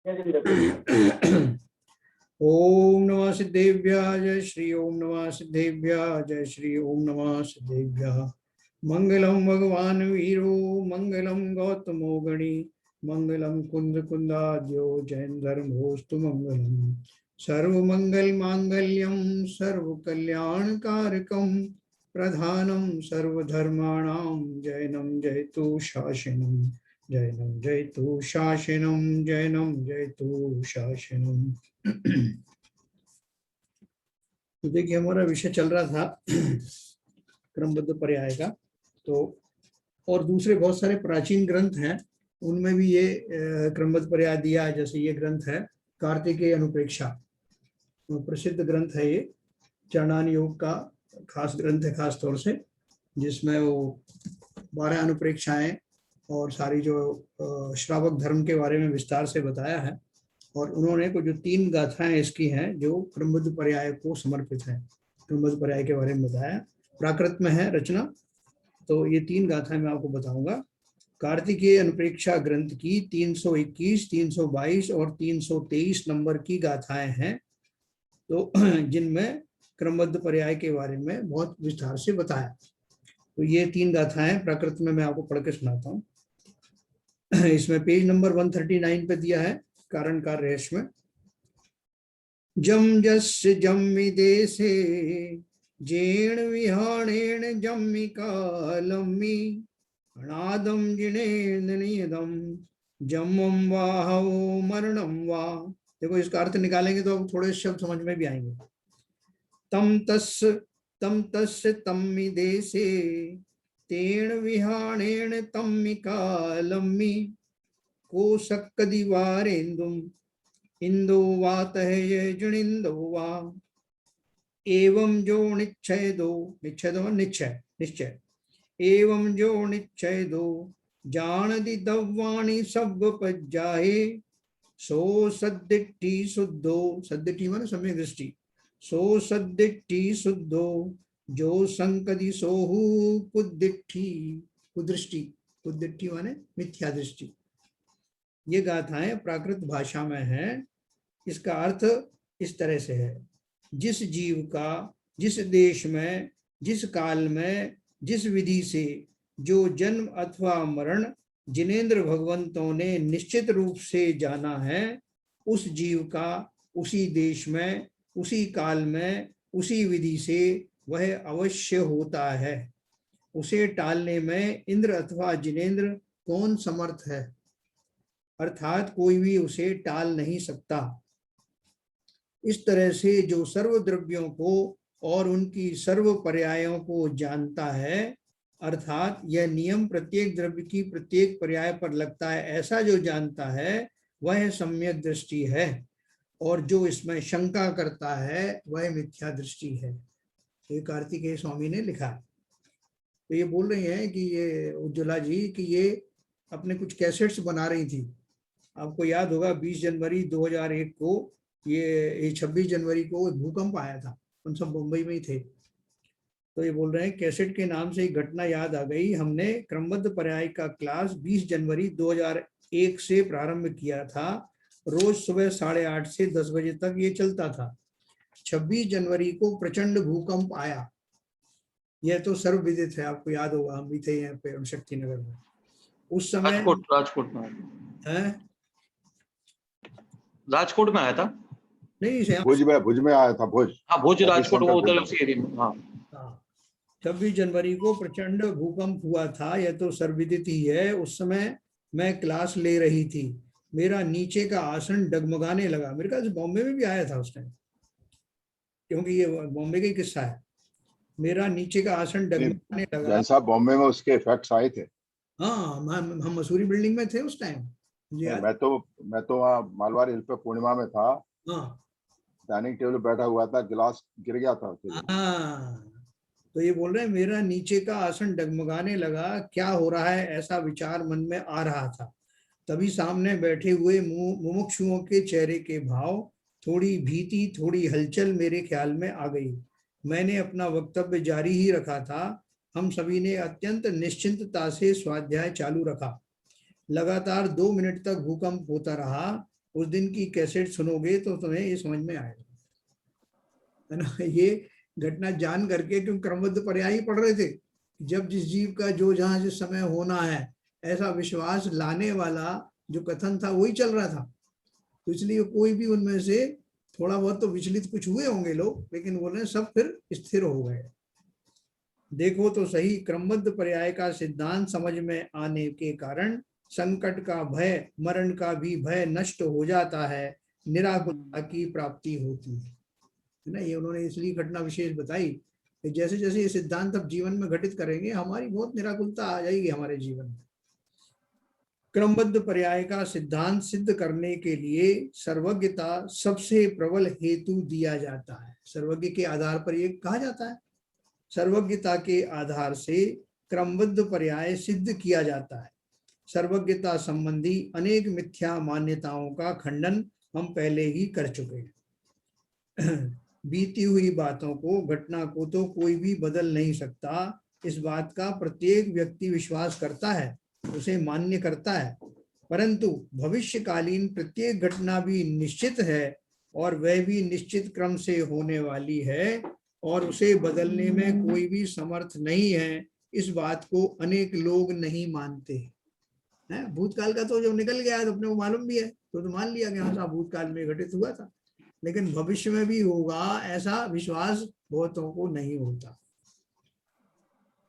ओम नमः सिद्धेभ्यः जय श्री ओम नमः सिद्धेभ्यः जय श्री ओम नमः सिद्धेभ्यः। मंगलम भगवान वीरो मंगलम गौतमो गणी मंगलम कुंद कुंदाद्यो जैन धर्मोस्तु मंगलम सर्व मंगल मांगल्यम सर्व कल्याण कारकम प्रधानम सर्वधर्माणां जैनम जयतु शासनम जैनम जयतु शासनम जैनम जयतु शासनम। तो देखिए हमारा विषय चल रहा था क्रमबद्ध पर्याय का। तो और दूसरे बहुत सारे प्राचीन ग्रंथ हैं, उनमें भी ये क्रमबद्ध पर्याय दिया है। जैसे ये ग्रंथ है कार्तिकेय अनुप्रेक्षा, प्रसिद्ध ग्रंथ है ये, चरणान योग का खास ग्रंथ है खास तौर से, जिसमें वो 12 अनुप्रेक्षाएं और सारी जो श्रावक धर्म के बारे में विस्तार से बताया है। और उन्होंने कुछ जो 3 गाथाएं इसकी हैं जो क्रमबद्ध पर्याय को समर्पित हैं, क्रमबद्ध पर्याय के बारे में बताया। प्राकृत में है रचना, तो ये 3 गाथाएं मैं आपको बताऊंगा। कार्तिकेय अनुप्रेक्षा ग्रंथ की 321, 322 और 323 नंबर की गाथाएं हैं, तो जिनमें क्रमबद्ध पर्याय के बारे में बहुत विस्तार से बताया। तो ये 3 गाथाएं प्राकृत में मैं आपको पढ़ के सुनाता हूँ। इसमें पेज नंबर 139 पे दिया है कारण रेश में। जम जस्य जम्मि देशे जेण विहाणेन जम्मि कालम्मि अनादम जिनेन नियदम जम्मम वाहवो मरणम वा। देखो इसका अर्थ निकालेंगे तो अब थोड़े शब्द समझ में भी आएंगे। तम तस्य तम्मि देशे तेण विहाणेन तम्मि कालम्मि कोशक्कदिवारेन्दुम इंदो वातः जुनिंदो वा। एवं जो निश्चयदो, निश्चयदो निश्चय, एवं जो निश्चयदो जानदि दव्वाणि सब पज्जाहे सो सद्दिट्ठी शुद्धो, सद्दिट्ठी माने सम्यक दृष्टि, सो सद्दिट्ठी शुद्धो जो संकदि सोहु कुद्दिट्ठी, कुदृष्टि, कुद्दिट्ठी माने मिथ्या दृष्टि। ये गाथाएं प्राकृत भाषा में हैं। इसका अर्थ इस तरह से है, जिस जीव का जिस देश में जिस काल में जिस विधि से जो जन्म अथवा मरण जिनेन्द्र भगवंतों ने निश्चित रूप से जाना है, उस जीव का उसी देश में उसी काल में उसी विधि से वह अवश्य होता है। उसे टालने में इंद्र अथवा जिनेन्द्र कौन समर्थ है, अर्थात कोई भी उसे टाल नहीं सकता। इस तरह से जो सर्व द्रव्यों को और उनकी सर्व पर्यायों को जानता है, अर्थात यह नियम प्रत्येक द्रव्य की प्रत्येक पर्याय पर लगता है ऐसा जो जानता है, वह सम्यक दृष्टि है। और जो इसमें शंका करता है वह मिथ्या दृष्टि है। ये कार्तिकेय स्वामी ने लिखा। तो ये बोल रही हैं कि ये उज्ज्वला जी कि ये अपने कुछ कैसेट्स बना रही थी। आपको याद होगा 20 जनवरी 2001 को ये 26 जनवरी को भूकंप आया था, उन सब मुंबई में ही थे। तो ये बोल रहे हैं कैसेट के नाम से एक घटना याद आ गई। हमने क्रमबद्ध पर्याय का क्लास 20 जनवरी 2001 से प्रारंभ किया था। रोज सुबह 8:30 से 10 बजे तक ये चलता था। 26 जनवरी को प्रचंड भूकंप आया, यह तो सर्वविदित है, आपको याद होगा, हम भी थे यहाँ पे शक्ति नगर में उस समय। राजकोट में है, राजकोट में आया था, नहीं भुज में आया था। भुज, हाँ भुज राजकोट वो उधर उसी एरिया में। हाँ 26 जनवरी को प्रचंड भूकंप हुआ था, यह तो सर्वविदित ही है। उस समय मैं क्लास ले रही थी, मेरा नीचे का आसन डगमगाने लगा। मेरे ख्याल से बॉम्बे में भी आया था उस टाइम, क्योंकि ये बॉम्बे का ही किस्सा है। मेरा नीचे का आसन डगमगाने लगा। जैसा बॉम्बे में उसके इफेक्ट्स आए थे। हाँ, हम मसूरी बिल्डिंग में थे उस टाइम। मैं तो वहाँ मालवार हिल पे पूर्णिमा में था। हाँ, डाइनिंग टेबल बैठा हुआ था, गिलास गिर गया था। हाँ, तो ये बोल रहे हैं मेरा नीचे का आसन डगमगाने लगा, क्या हो रहा है ऐसा विचार मन में आ रहा था। तभी सामने बैठे हुए मुमुक्षुओं के चेहरे के भाव, थोड़ी भीति थोड़ी हलचल मेरे ख्याल में आ गई। मैंने अपना वक्तव्य जारी ही रखा था। हम सभी ने अत्यंत निश्चिंतता से स्वाध्याय चालू रखा। लगातार 2 मिनट तक भूकंप होता रहा। उस दिन की कैसेट सुनोगे तो तुम्हें ये समझ में आएगा, है ना। ये घटना जान करके, क्यों क्रमबद्ध पर्याय ही पढ़ रहे थे, जब जिस जीव का जो जहां जिस समय होना है, ऐसा विश्वास लाने वाला जो कथन था वही चल रहा था। तो इसलिए कोई भी उनमें से थोड़ा बहुत तो विचलित कुछ हुए होंगे लोग, लेकिन बोले सब फिर स्थिर हो गए। देखो तो सही, क्रमबद्ध पर्याय का सिद्धांत समझ में आने के कारण संकट का भय, मरण का भी भय नष्ट हो जाता है, निराकुलता की प्राप्ति होती है ना। ये उन्होंने इसलिए घटना विशेष बताई कि जैसे जैसे ये सिद्धांत अब जीवन में घटित करेंगे, हमारी बहुत निराकुलता आ जाएगी हमारे जीवन में। क्रमबद्ध पर्याय का सिद्धांत सिद्ध करने के लिए सर्वज्ञता सबसे प्रबल हेतु दिया जाता है। सर्वज्ञ के आधार पर ये कहा जाता है, सर्वज्ञता के आधार से क्रमबद्ध पर्याय सिद्ध किया जाता है। सर्वज्ञता संबंधी अनेक मिथ्या मान्यताओं का खंडन हम पहले ही कर चुके हैं। बीती हुई बातों को, घटना को तो कोई भी बदल नहीं सकता, इस बात का प्रत्येक व्यक्ति विश्वास करता है, उसे मान्य करता है, परंतु भविष्यकालीन प्रत्येक घटना भी निश्चित है और वह भी निश्चित क्रम से होने वाली है और उसे बदलने में कोई भी समर्थ नहीं है। इस बात को अनेक लोग नहीं मानते हैं। भूतकाल का तो जब निकल गया है तो अपने को मालूम भी है, तो मान लिया गया हाँ भूतकाल में घटित हुआ था, लेकिन भविष्य में भी होगा ऐसा विश्वास बहुतों को नहीं होता।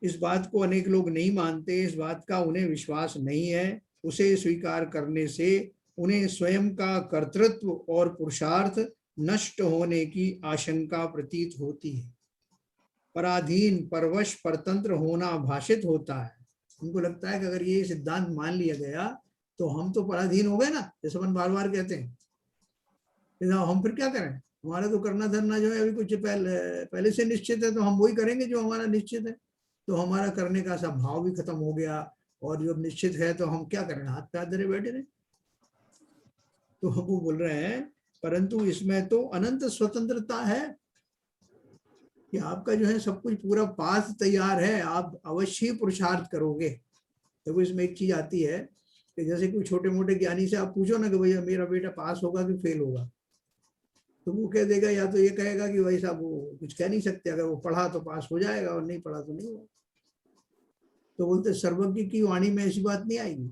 इस बात को अनेक लोग नहीं मानते, इस बात का उन्हें विश्वास नहीं है। उसे स्वीकार करने से उन्हें स्वयं का कर्तृत्व और पुरुषार्थ नष्ट होने की आशंका प्रतीत होती है। पराधीन, परवश, परतंत्र होना भाषित होता है। उनको लगता है कि अगर ये सिद्धांत मान लिया गया तो हम तो पराधीन हो गए ना, जैसे अपन बार बार कहते हैं, हम फिर क्या करें, हमारा तो करना धरना जो है अभी कुछ पहले से निश्चित है, तो हम वही करेंगे जो हमारा निश्चित है। तो हमारा करने का सब भाव भी खत्म हो गया, और जब निश्चित है तो हम क्या करें, हाथ पे हाथ धरे बैठे रहे। तो हम वो बोल रहे हैं, परंतु इसमें तो अनंत स्वतंत्रता है कि आपका जो है सब कुछ पूरा पाथ तैयार है, आप अवश्य पुरुषार्थ करोगे। देखो इसमें एक चीज आती है कि जैसे कोई छोटे मोटे ज्ञानी से आप पूछो ना कि भैया मेरा बेटा पास होगा कि फेल होगा, तो वो कह देगा, या तो ये कहेगा कि भाई साहब वो कुछ कह नहीं सकते, अगर वो पढ़ा तो पास हो जाएगा और नहीं पढ़ा तो नहीं होगा। तो बोलते सर्वज्ञ की वाणी में ऐसी बात नहीं आएगी,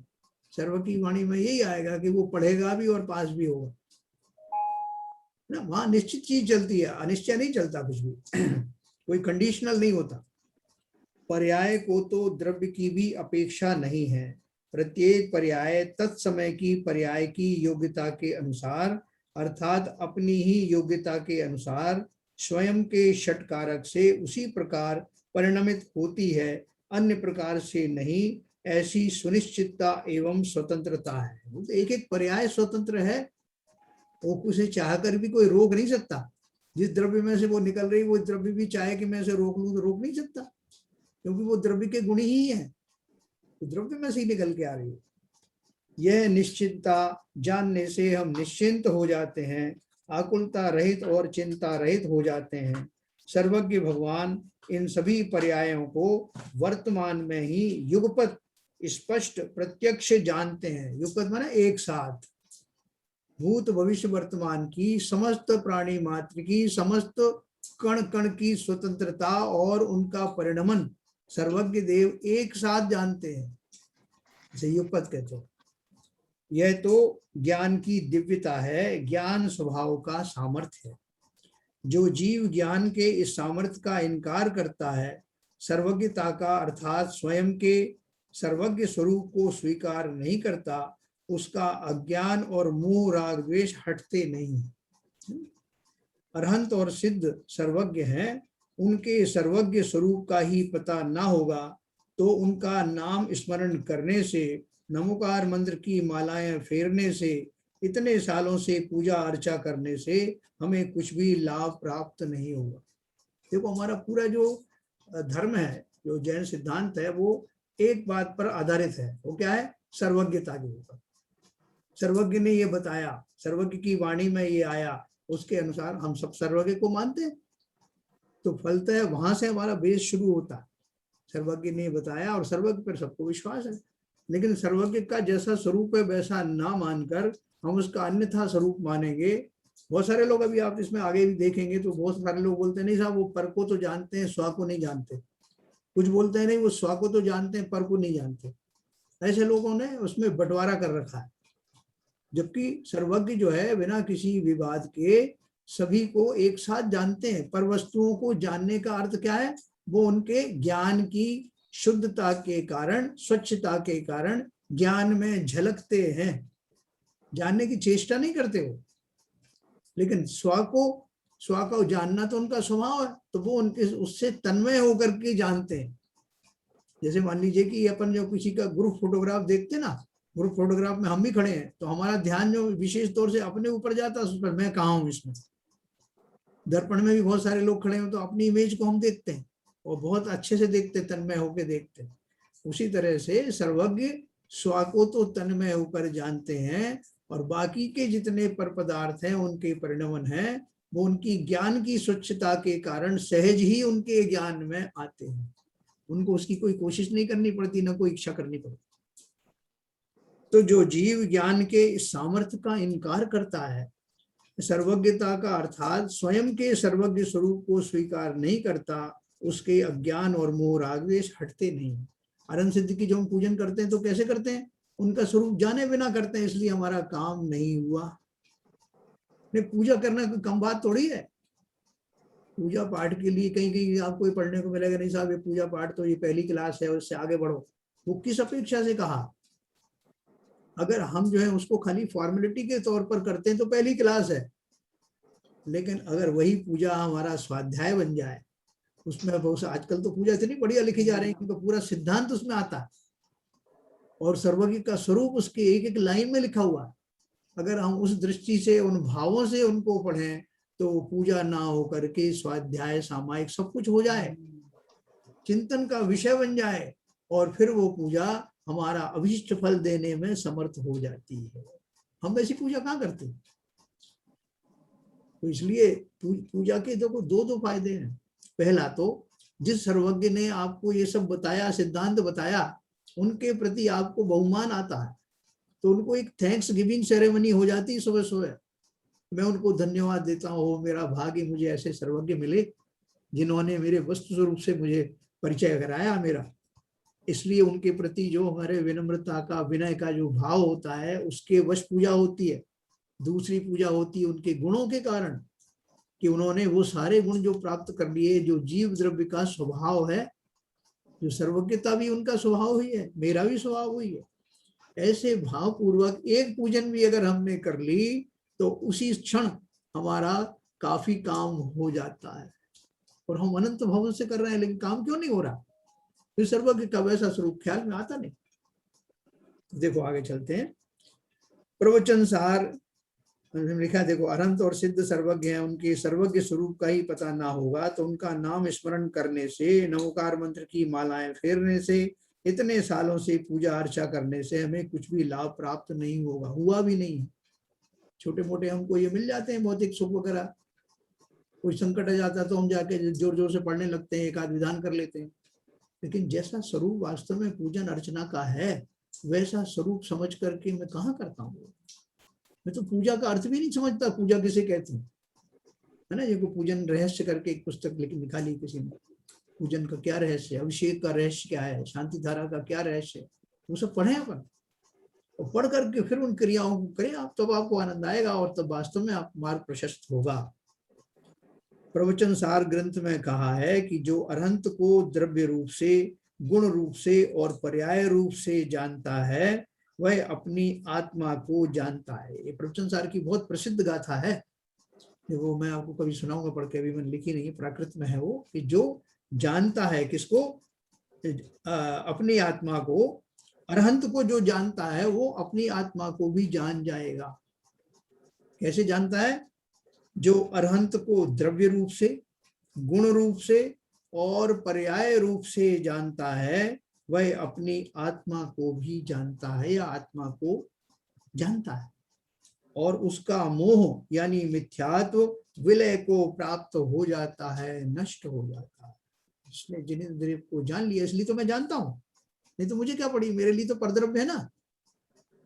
सर्वज्ञ की वाणी में यही आएगा कि वो पढ़ेगा भी और पास भी होगा ना। वहां निश्चित चीज चलती है, अनिश्चय नहीं चलता कुछ भी। कोई कंडीशनल नहीं होता। पर्याय को तो द्रव्य की भी अपेक्षा नहीं है, प्रत्येक पर्याय तत्समय की पर्याय की योग्यता के अनुसार, अर्थात अपनी ही योग्यता के अनुसार स्वयं के षटकारक से उसी प्रकार परिणमित होती है, अन्य प्रकार से नहीं। ऐसी सुनिश्चितता एवं स्वतंत्रता है। तो एक एक पर्याय स्वतंत्र है, वो उसे चाहकर भी कोई रोक नहीं सकता। जिस द्रव्य में से वो निकल रही, वो द्रव्य भी चाहे कि मैं इसे रोक लूं तो रोक नहीं सकता, क्योंकि वो द्रव्य के गुण ही है, तो द्रव्य में से ही निकल के आ रही है। यह निश्चितता जानने से हम निश्चिंत हो जाते हैं, आकुलता रहित और चिंता रहित हो जाते हैं। सर्वज्ञ भगवान इन सभी पर्यायों को वर्तमान में ही युगपत स्पष्ट प्रत्यक्ष जानते हैं। युगपत माने एक साथ, भूत भविष्य वर्तमान की समस्त प्राणी मात्र की समस्त कण कण की स्वतंत्रता और उनका परिणमन सर्वज्ञ देव एक साथ जानते हैं, इसे युगपत कहते हैं। यह तो ज्ञान की दिव्यता है, ज्ञान स्वभाव का सामर्थ्य है। जो जीव ज्ञान के इस सामर्थ्य का इनकार करता है, सर्वज्ञता का अर्थात स्वयं के सर्वज्ञ स्वरूप को स्वीकार नहीं करता, उसका अज्ञान और मोह राग द्वेष हटते नहीं। अरहंत और सिद्ध सर्वज्ञ हैं, उनके सर्वज्ञ स्वरूप का ही पता ना होगा तो उनका नाम स्मरण करने से, नमोकार मंत्र की मालाएं फेरने से, इतने सालों से पूजा अर्चा करने से हमें कुछ भी लाभ प्राप्त नहीं होगा। देखो हमारा पूरा जो धर्म है, जो जैन सिद्धांत है, वो एक बात पर आधारित है। वो क्या है? सर्वज्ञता के ऊपर। सर्वज्ञ ने ये बताया, सर्वज्ञ की वाणी में ये आया, उसके अनुसार हम सब सर्वज्ञ को मानते हैं। तो फलतः वहां से हमारा बेस शुरू होता है। सर्वज्ञ ने बताया और सर्वज्ञ पर सबको विश्वास है। लेकिन सर्वज्ञ का जैसा स्वरूप है वैसा ना मानकर हम उसका अन्यथा स्वरूप मानेंगे। बहुत सारे लोग, अभी आप इसमें आगे भी देखेंगे तो बहुत सारे लोग बोलते हैं नहीं साहब वो पर को तो जानते हैं, स्व को नहीं जानते। कुछ बोलते हैं नहीं वो स्व को तो जानते हैं, पर को नहीं जानते। ऐसे लोगों ने उसमें बंटवारा कर रखा है। जबकि सर्वज्ञ जो है बिना किसी विवाद के सभी को एक साथ जानते हैं। पर वस्तुओं को जानने का अर्थ क्या है? वो उनके ज्ञान की शुद्धता के कारण, स्वच्छता के कारण ज्ञान में झलकते हैं। जानने की चेष्टा नहीं करते हो, लेकिन स्व को जानना तो उनका स्वभाव है, तो वो उनके उससे तन्मय होकर के जानते हैं। जैसे मान लीजिए कि अपन जो किसी का ग्रुप फोटोग्राफ देखते ना, ग्रुप फोटोग्राफ में हम भी खड़े हैं तो हमारा ध्यान जो विशेष तौर से अपने ऊपर जाता है, उस पर मैं कहाँ हूँ इसमें। दर्पण में भी बहुत सारे लोग खड़े हैं तो अपनी इमेज को हम देखते हैं और बहुत अच्छे से देखते, तन्मय होकर देखते हैं। उसी तरह से सर्वज्ञ स्व को तो तन्मय होकर जानते हैं और बाकी के जितने पर पदार्थ हैं उनके परिणमन हैं वो उनकी ज्ञान की स्वच्छता के कारण सहज ही उनके ज्ञान में आते हैं। उनको उसकी कोई कोशिश नहीं करनी पड़ती, ना कोई इच्छा करनी पड़ती। तो जो जीव ज्ञान के इस सामर्थ्य का इनकार करता है, सर्वज्ञता का अर्थात स्वयं के सर्वज्ञ स्वरूप को स्वीकार नहीं करता, उसके अज्ञान और मोह रागद्वेष हटते नहीं। अनंत सिद्ध की जो हम पूजन करते हैं तो कैसे करते हैं? उनका स्वरूप जाने बिना करते हैं, इसलिए हमारा काम नहीं हुआ। नहीं, पूजा करना कोई कम बात थोड़ी है। पूजा पाठ के लिए कहीं कहीं आपको ये पढ़ने को मिलेगा नहीं साहब ये पूजा पाठ तो ये पहली क्लास है, उससे आगे बढ़ो। वो किस अपेक्षा से कहा? अगर हम जो है उसको खाली फॉर्मेलिटी के तौर पर करते हैं तो पहली क्लास है, लेकिन अगर वही पूजा हमारा स्वाध्याय बन जाए, उसमें बहुत आजकल तो पूजा इतनी बढ़िया लिखी जा रही है क्योंकि पूरा सिद्धांत उसमें आता है और सर्वज्ञ का स्वरूप उसके एक एक लाइन में लिखा हुआ है। अगर हम उस दृष्टि से उन भावों से उनको पढ़ें तो पूजा ना होकर के स्वाध्याय सामायिक सब कुछ हो जाए, चिंतन का विषय बन जाए और फिर वो पूजा हमारा अभिष्ट फल देने में समर्थ हो जाती है। हम ऐसी पूजा कहाँ करते हैं? तो इसलिए पूजा के देखो दो फायदे हैं। पहला तो जिस सर्वज्ञ ने आपको ये सब बताया, सिद्धांत बताया, उनके प्रति आपको बहुमान आता है तो उनको एक थैंक्स गिविंग सेरेमनी हो जाती है सुबह सुबह। मैं उनको धन्यवाद देता हूँ, मेरा भाग्य मुझे ऐसे सर्वज्ञ मिले जिन्होंने मेरे वस्तु स्वरूप से मुझे परिचय कराया मेरा। इसलिए उनके प्रति जो हमारे विनम्रता का, विनय का जो भाव होता है उसके वश पूजा होती है। दूसरी पूजा होती है उनके गुणों के कारण कि उन्होंने वो सारे गुण जो प्राप्त कर लिए, जो जीव द्रव्य का स्वभाव है, जो सर्वज्ञता भी उनका स्वभाव ही है, मेरा भी स्वभाव हुई है। ऐसे भाव पूर्वक एक पूजन भी अगर हमने कर ली तो उसी क्षण हमारा काफी काम हो जाता है। और हम अनंत भाव से कर रहे हैं लेकिन काम क्यों नहीं हो रहा? फिर सर्वज्ञ का वैसा स्वरूप ख्याल में आता नहीं। देखो आगे चलते हैं। प्रवचन सार लिखा, देखो अनंत और सिद्ध सर्वज्ञ हैं, उनके सर्वज्ञ स्वरूप का ही पता ना होगा तो उनका नाम स्मरण करने से, नवकार मंत्र की मालाएं फेरने से, इतने सालों से पूजा अर्चा करने से हमें कुछ भी लाभ प्राप्त नहीं होगा, हुआ भी नहीं। छोटे मोटे हमको ये मिल जाते हैं भौतिक सुख वगैरह, कोई संकट आ जाता है तो हम जाके जोर जोर से पढ़ने लगते हैं, एक आध विधान कर लेते हैं। लेकिन जैसा स्वरूप वास्तव में पूजन अर्चना का है वैसा स्वरूप समझ करके मैं कहाँ करता हूँ। मैं तो पूजा का अर्थ भी नहीं समझता, पूजा किसे कहते हैं, है ना। ये को पूजन रहस्य करके एक पुस्तक निकाली किसी ने, पूजन का क्या रहस्य, अभिषेक का रहस्य क्या है, शांति धारा का क्या रहस्य है, वो सब पढ़े अपन और पढ़ करके फिर उन क्रियाओं को करें आप, तब आपको आनंद आएगा और तब वास्तव में आप मार्ग प्रशस्त होगा। प्रवचन सार ग्रंथ में कहा है कि जो अरहंत को द्रव्य रूप से, गुण रूप से और पर्याय रूप से जानता है वह अपनी आत्मा को जानता है। ये प्रवचन सार की बहुत प्रसिद्ध गाथा है, वो मैं आपको कभी सुनाऊंगा पढ़ के, अभी मैंने लिखी नहीं, प्राकृत में है वो, कि जो जानता है किसको, अपनी आत्मा को, अरहंत को जो जानता है वो अपनी आत्मा को भी जान जाएगा। कैसे जानता है? जो अरहंत को द्रव्य रूप से, गुण रूप से और पर्याय रूप से जानता है वह अपनी आत्मा को भी जानता है या आत्मा को जानता है और उसका मोह यानी मिथ्यात्व विलय को प्राप्त हो जाता है, नष्ट हो जाता है। इसने जिनेंद्रिय को जान लिया इसलिए तो मैं जानता हूं। नहीं तो मुझे क्या पड़ी, मेरे लिए तो परद्रव्य है ना।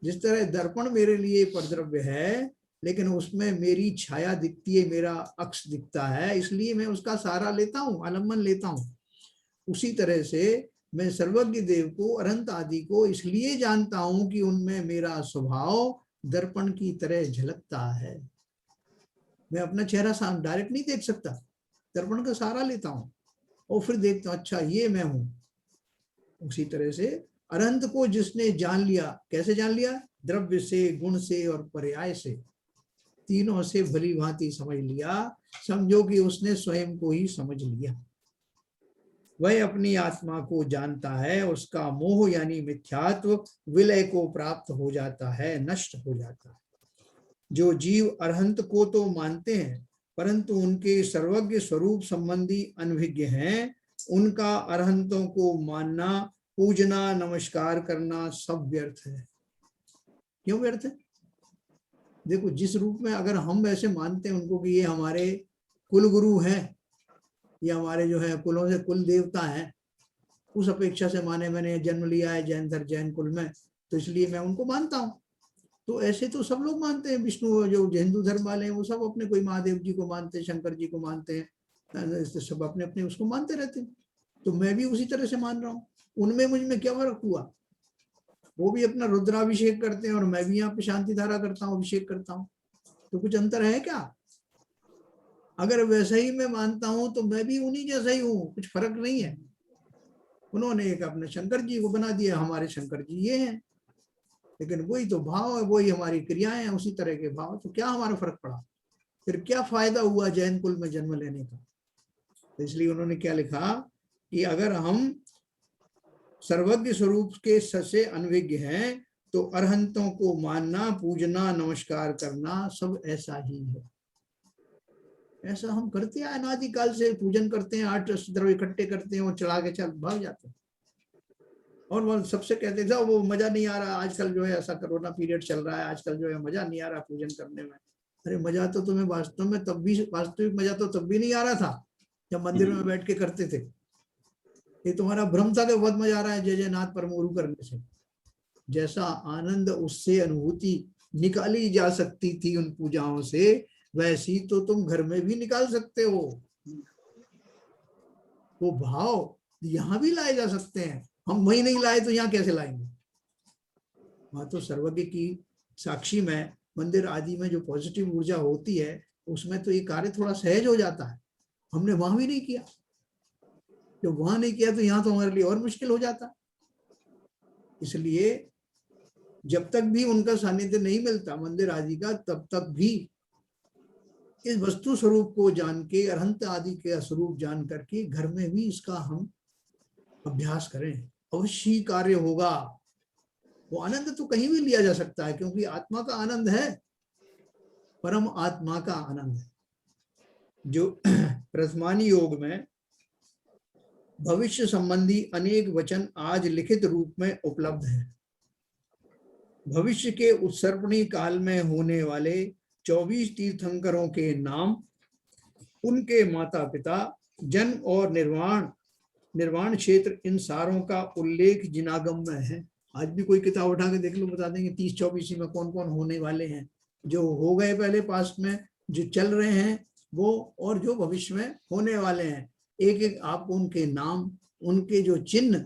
जिस तरह दर्पण मेरे लिए परद्रव्य है, लेकिन उसमें मेरी छाया दिखती है, मेरा अक्ष दिखता है, इसलिए मैं उसका सहारा लेता हूँ, आलम्बन लेता हूँ। उसी तरह से मैं सर्वज्ञ देव को, अनंत आदि को इसलिए जानता हूं कि उनमें मेरा स्वभाव दर्पण की तरह झलकता है। मैं अपना चेहरा डायरेक्ट नहीं देख सकता, दर्पण का सहारा लेता हूं और फिर देखता हूं अच्छा ये मैं हूं। उसी तरह से अनंत को जिसने जान लिया, कैसे जान लिया? द्रव्य से, गुण से और पर्याय से, तीनों से भली भांति समझ लिया। समझो कि उसने स्वयं को ही समझ लिया। वह अपनी आत्मा को जानता है, उसका मोह यानी मिथ्यात्व विलय को प्राप्त हो जाता है, नष्ट हो जाता है। जो जीव अरहंत को तो मानते हैं, परंतु उनके सर्वज्ञ स्वरूप संबंधी अनभिज्ञ हैं, उनका अरहंतों को मानना, पूजना, नमस्कार करना सब व्यर्थ है। क्यों व्यर्थ है? देखो, जिस रूप में अगर हम वैसे मानते हैं उनको कि ये हमारे कुल गुरु हैं, ये हमारे जो है कुलों से कुल देवता हैं, उस अपेक्षा से माने मैंने जन्म लिया है जैन कुल में, तो इसलिए मैं उनको मानता हूँ। तो ऐसे तो सब लोग मानते हैं। विष्णु, जो हिंदू धर्म वाले हैं, वो सब अपने कोई महादेव जी को मानते हैं, शंकर जी को मानते हैं, सब अपने अपने उसको मानते रहते हैं। तो मैं भी उसी तरह से मान रहा हूँ। उनमें मुझ में क्या फर्क हुआ? वो भी अपना रुद्राभिषेक करते हैं और मैं भी यहाँ पे शांति धारा करता हूँ, अभिषेक करता हूँ। तो कुछ अंतर है क्या? अगर वैसा ही मैं मानता हूं तो मैं भी उन्हीं जैसा ही हूं, कुछ फर्क नहीं है। उन्होंने एक अपने शंकर जी को बना दिया, हमारे शंकर जी ये हैं, लेकिन वही तो भाव है, वही हमारी क्रियाएं हैं, उसी तरह के भाव। तो क्या हमारा फर्क पड़ा? फिर क्या फायदा हुआ जैन कुल में जन्म लेने का? तो इसलिए उन्होंने क्या लिखा कि अगर हम सर्वज्ञ स्वरूप के से अनभिज्ञ हैं तो अरहंतों को मानना, पूजना, नमस्कार करना सब ऐसा ही है। ऐसा हम करते हैं, अनादिकाल से पूजन करते हैं, 8 द्रव्य इकट्ठे करते हैं और चढ़ा के चल भाग जाते हैं। और वो सबसे कहते थे वो मजा नहीं आ रहा, आजकल जो है ऐसा कोरोना पीरियड चल रहा है, आजकल जो है मजा नहीं आ रहा पूजन करने में। अरे मजा तो तुम्हें वास्तव में तब भी, वास्तविक मजा तो तब भी नहीं आ रहा था जब मंदिर में बैठ के करते थे। ये तुम्हारा भ्रम था कि बहुत मजा आ रहा है जय जय नाथ परमोरु करने से। जैसा आनंद उससे अनुभूति निकाली जा सकती थी उन पूजाओं से, वैसी तो तुम घर में भी निकाल सकते हो। वो भाव यहां भी लाए जा सकते हैं। हम वही नहीं लाए तो यहाँ कैसे लाएंगे? वहां तो सर्वज्ञ की साक्षी में, मंदिर आदि में जो पॉजिटिव ऊर्जा होती है, उसमें तो ये कार्य थोड़ा सहज हो जाता है। हमने वहां भी नहीं किया। जब वहां नहीं किया तो यहाँ तो हमारे लिए और मुश्किल हो जाता। इसलिए जब तक भी उनका सानिध्य नहीं मिलता मंदिर आदि का, तब तक भी इस वस्तु स्वरूप को जान के, अरहंत आदि के स्वरूप जान करके घर में भी इसका हम अभ्यास करें, अवश्य कार्य होगा। वो आनंद तो कहीं भी लिया जा सकता है, क्योंकि आत्मा का आनंद है, परम आत्मा का आनंद है। जो प्रथमानी योग में भविष्य संबंधी अनेक वचन आज लिखित रूप में उपलब्ध है। भविष्य के उत्सर्पणी काल में होने वाले 24 तीर्थंकरों के नाम, उनके माता पिता, जन्म और निर्वाण क्षेत्र, इन सारों का उल्लेख जिनागम में है। आज भी कोई किताब उठा के देख लो, बता देंगे 30-24 में कौन कौन होने वाले हैं, जो हो गए पहले पास्ट में, जो चल रहे हैं वो, और जो भविष्य में होने वाले हैं। एक एक आपको उनके नाम, उनके जो चिन्ह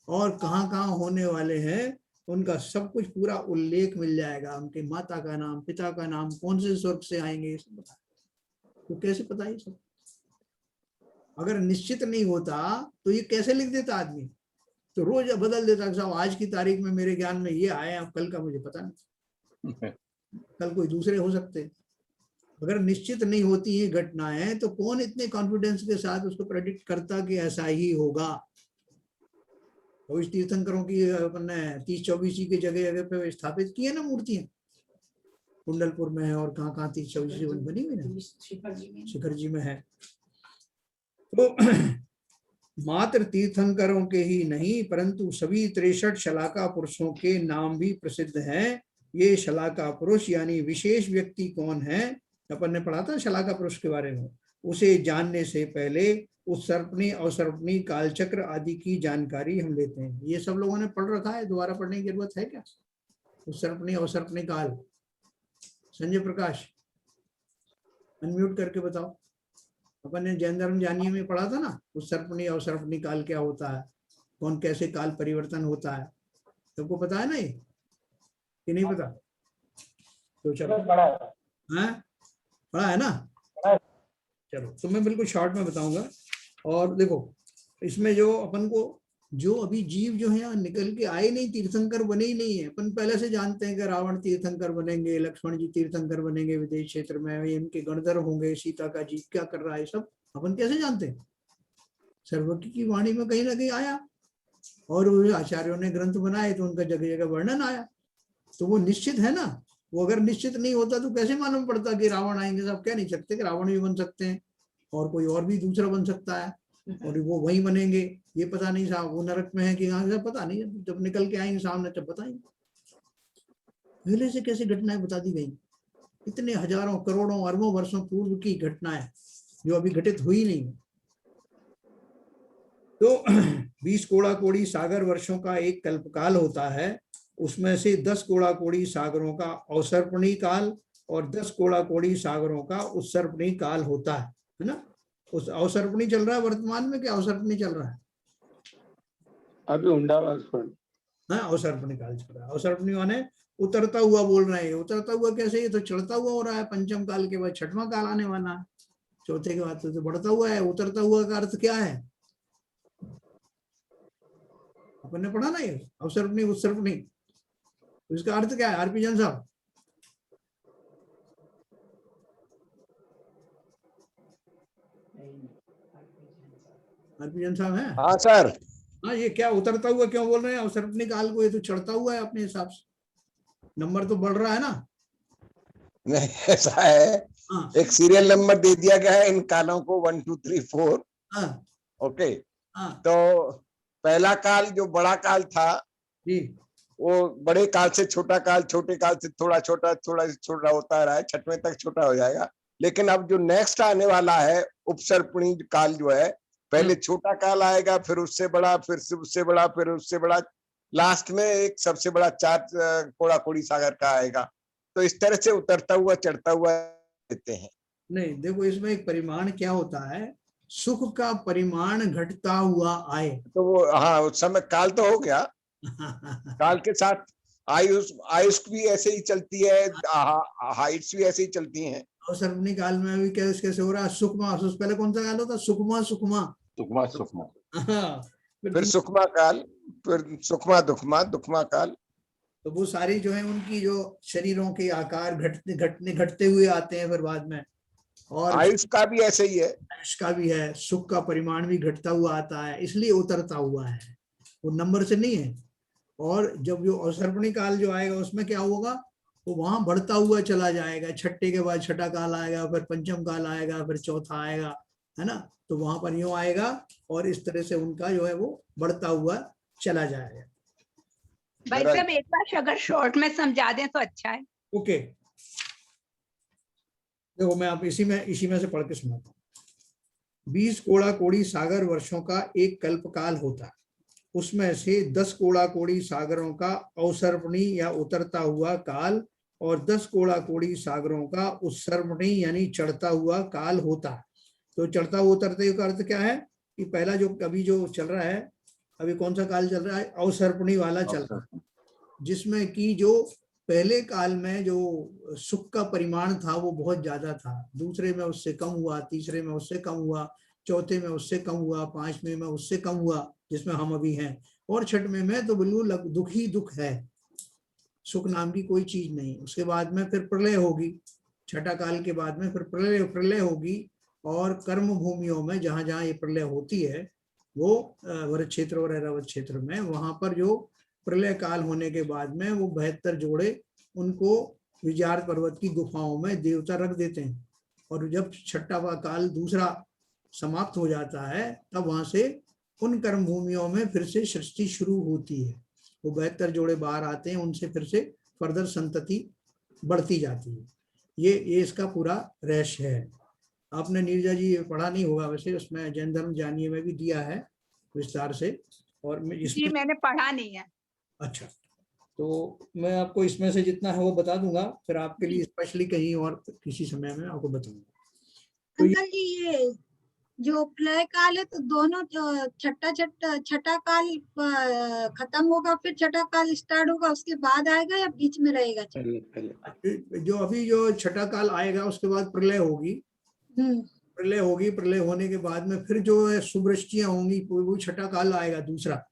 और कहाँ कहाँ होने वाले हैं, उनका सब कुछ पूरा उल्लेख मिल जाएगा। उनके माता का नाम, पिता का नाम, कौन से स्वर्ग से आएंगे, ये सब बता। तो कैसे पता ये सब? अगर निश्चित नहीं होता तो ये कैसे लिख देता आदमी? तो रोज बदल देता, साहब आज की तारीख में मेरे ज्ञान में ये आया, अब कल का मुझे पता नहीं, कल कोई दूसरे हो सकते। अगर निश्चित नहीं होती ये घटनाएं तो कौन इतने कॉन्फिडेंस के साथ उसको प्रेडिक्ट करता कि ऐसा ही होगा? तो इस तीर्थंकरों की अपन 30-24 की जगह जगह पे स्थापित की है ना मूर्तियां, कुंडलपुर में है और कहाँ कहाँ 30-24 बनी हुई है, शिखर जी में है। तो मात्र तीर्थंकरों के ही नहीं, परंतु सभी 63 शलाका पुरुषों के नाम भी प्रसिद्ध हैं। ये शलाका पुरुष यानी विशेष व्यक्ति कौन है? अपन ने पढ़ा था शलाका पुरुष के बारे में। उसे जानने से पहले उत्सर्पणी अवसर्पणी कालचक्र आदि की जानकारी हम लेते हैं। ये सब लोगों ने पढ़ रखा है, दोबारा पढ़ने की जरूरत है क्या? उत्सर्पणी अवसर्पणी काल। संजय प्रकाश अनम्यूट करके बताओ। अपन ने जैन धर्म जानिए में पढ़ा था ना, उत्सर्पणी अवसर्पणी काल क्या होता है, कौन कैसे काल परिवर्तन होता है, सबको पता है ना ये कि नहीं पता? तो चलो पढ़ा है ना? चलो तो मैं बिल्कुल शॉर्ट में बताऊंगा। और देखो इसमें जो अपन को जो अभी जीव जो है निकल के आए नहीं, तीर्थंकर बने ही नहीं है। अपन पहले से जानते हैं कि रावण तीर्थंकर बनेंगे, लक्ष्मण जी तीर्थंकर बनेंगे विदेश क्षेत्र में, इनके गणधर होंगे, सीता का जीव क्या कर रहा है, सब अपन कैसे जानते हैं? सर्वज्ञ की वाणी में कहीं ना कहीं आया, और आचार्यों ने ग्रंथ बनाए तो उनका जगह जगह वर्णन आया। तो वो निश्चित है ना। वो अगर निश्चित नहीं होता तो कैसे मालूम पड़ता कि रावण आएंगे? सब कह नहीं सकते कि रावण भी बन सकते हैं और कोई और भी दूसरा बन सकता है, और वो वही बनेंगे, ये पता नहीं साहब। वो नरक में है कि यहाँ से पता नहीं, जब निकल के आएंगे सामने तब बताएंगे। पहले से कैसे घटनाएं बता दी गई, इतने हजारों करोड़ों अरबों वर्षों पूर्व की घटनाएं जो अभी घटित हुई नहीं। तो 20 कोड़ा कोड़ी सागर वर्षों का एक कल्पकाल होता है, उसमें से 10 कोड़ा कोड़ी सागरों का अवसर्पणी काल और 10 कोड़ा कोड़ी सागरों का उत्सर्पणी काल होता है ना? उस अवसर्पणी चल रहा है वर्तमान में, क्या अवसर्पणी चल रहा है अभी? अवसर्पणी काल चल रहा है। अवसर्पणी माने उतरता हुआ बोल रहे हैं। उतरता हुआ कैसे? ये तो चढ़ता हुआ हो रहा है। पंचम काल के बाद छठवां काल आने वाला है, चौथे के बाद तो बढ़ता हुआ है। उतरता हुआ का अर्थ क्या है? अपन ने पढ़ा ना ये अवसर्पणी उत्सर्पणी, तो इसका अर्थ क्या है आरपी जैन साहब? आरपी जैन साहब है? हाँ सर। हाँ, ये क्या उतरता हुआ क्यों बोल रहे हैं अवसर्पणी काल को? ये तो चढ़ता हुआ है अपने हिसाब से, नंबर तो बढ़ रहा है ना। नहीं ऐसा है, हाँ एक सीरियल नंबर दे दिया गया है इन कालों को 1 2 3 4। हाँ ओके, हाँ तो पहला काल जो बड़ा काल था जी, वो बड़े काल से छोटा काल, छोटे काल से थोड़ा छोटा, थोड़ा छोटा होता रहा है, छठवें तक छोटा हो जाएगा। लेकिन अब जो नेक्स्ट आने वाला है उपसर्पणी काल जो है, पहले छोटा काल आएगा, फिर उससे बड़ा, फिर उससे बड़ा, फिर उससे बड़ा, लास्ट में एक सबसे बड़ा 4 कोड़ा कोड़ी सागर का आएगा। तो इस तरह से उतरता हुआ चढ़ता हुआ देते हैं। नहीं देखो इसमें एक परिमाण क्या होता है, सुख का परिमाण घटता हुआ आए। तो वो हाँ, उस समय काल तो हो गया, काल के साथ आयुष, आयुष भी ऐसे ही चलती है, हाइट्स भी ऐसे ही चलती हैं। अवसर्पणी काल में भी कैसे हो रहा है? सुखमा, पहले कौन सा काल होता? सुखमा सुखमा, सुखमा सुखमा, हाँ, फिर सुखमा काल, फिर सुखमा दुखमा, दुखमा काल। तो वो सारी जो है उनकी जो शरीरों के आकार घटते हुए आते हैं फिर बाद में। और आयुष का भी ऐसे ही है, आयुष का भी है, सुख का परिमाण भी घटता हुआ आता है, इसलिए उतरता हुआ है, वो नंबर से नहीं है। और जब जो अवसर्पणी काल जो आएगा उसमें क्या होगा, वो वहां बढ़ता हुआ चला जाएगा। छठे के बाद छठा काल आएगा, फिर पंचम काल आएगा, फिर चौथा आएगा, है ना? तो वहां पर यूं आएगा और इस तरह से उनका जो है वो बढ़ता हुआ चला जाएगा। भाई साहब एक बार अगर शॉर्ट में समझा दें तो अच्छा है। ओके, देखो मैं आप इसी में से पढ़ के सुनाता हूँ। 20 कोड़ा कोड़ी सागर वर्षों का एक कल्पकाल होता है, उसमें से 10 कोड़ा कोड़ी सागरों का अवसर्पणी या उतरता हुआ काल और 10 कोड़ा कोड़ी सागरों का उत्सर्पणी यानी चढ़ता हुआ काल होता है। तो चढ़ता हुआ उतरते का अर्थ क्या है कि पहला जो अभी जो चल रहा है, अभी कौन सा काल चल रहा है? अवसर्पणी वाला चल रहा है, जिसमें कि जो पहले काल में जो सुख का परिमाण था वो बहुत ज्यादा था, दूसरे में उससे कम हुआ, तीसरे में उससे कम हुआ, चौथे में उससे कम हुआ, पांचवें में उससे कम हुआ जिसमें हम अभी हैं, और छठवें में तो बिल्कुल दुख ही दुख है, सुख नाम की कोई चीज नहीं। उसके बाद में फिर प्रलय होगी, छठा काल के बाद में फिर प्रलय होगी, और कर्म भूमियों में जहां जहां ये प्रलय होती है वो वृत क्षेत्र और ऐरावत क्षेत्र में, वहां पर जो प्रलय काल होने के बाद में वो 72 जोड़े उनको विजार्द पर्वत की गुफाओं में देवता रख देते हैं, और जब छठा काल दूसरा समाप्त हो जाता है तब वहां से उन कर्म भूमियों में फिर से सृष्टि शुरू होती है। वो 72 जोड़े बाहर आते हैं, उनसे फिर से फर्दर संतति बढ़ती जाती है। ये इसका पूरा रहस्य है। आपने नीरजा जी ये पढ़ा नहीं होगा वैसे, उसमें जैन धर्म जानिए में भी दिया है विस्तार से, और जी इसमें मैंने पढ़ा नहीं है। अच्छा, तो मैं आपको इसमें से जितना है वो बता दूंगा, फिर आपके लिए स्पेशली कहीं और किसी समय में आपको बताऊंगा। तो अंकल जी ये जो प्रलय काल है तो दोनों छठा काल खत्म होगा फिर छठा काल स्टार्ट होगा उसके बाद आएगा या बीच में रहेगा? जो अभी जो छठा काल आएगा उसके बाद प्रलय होगी, प्रलय होगी, प्रलय होने के बाद में फिर जो है शुभवृष्टियां होंगी, वो छठा काल आएगा दूसरा।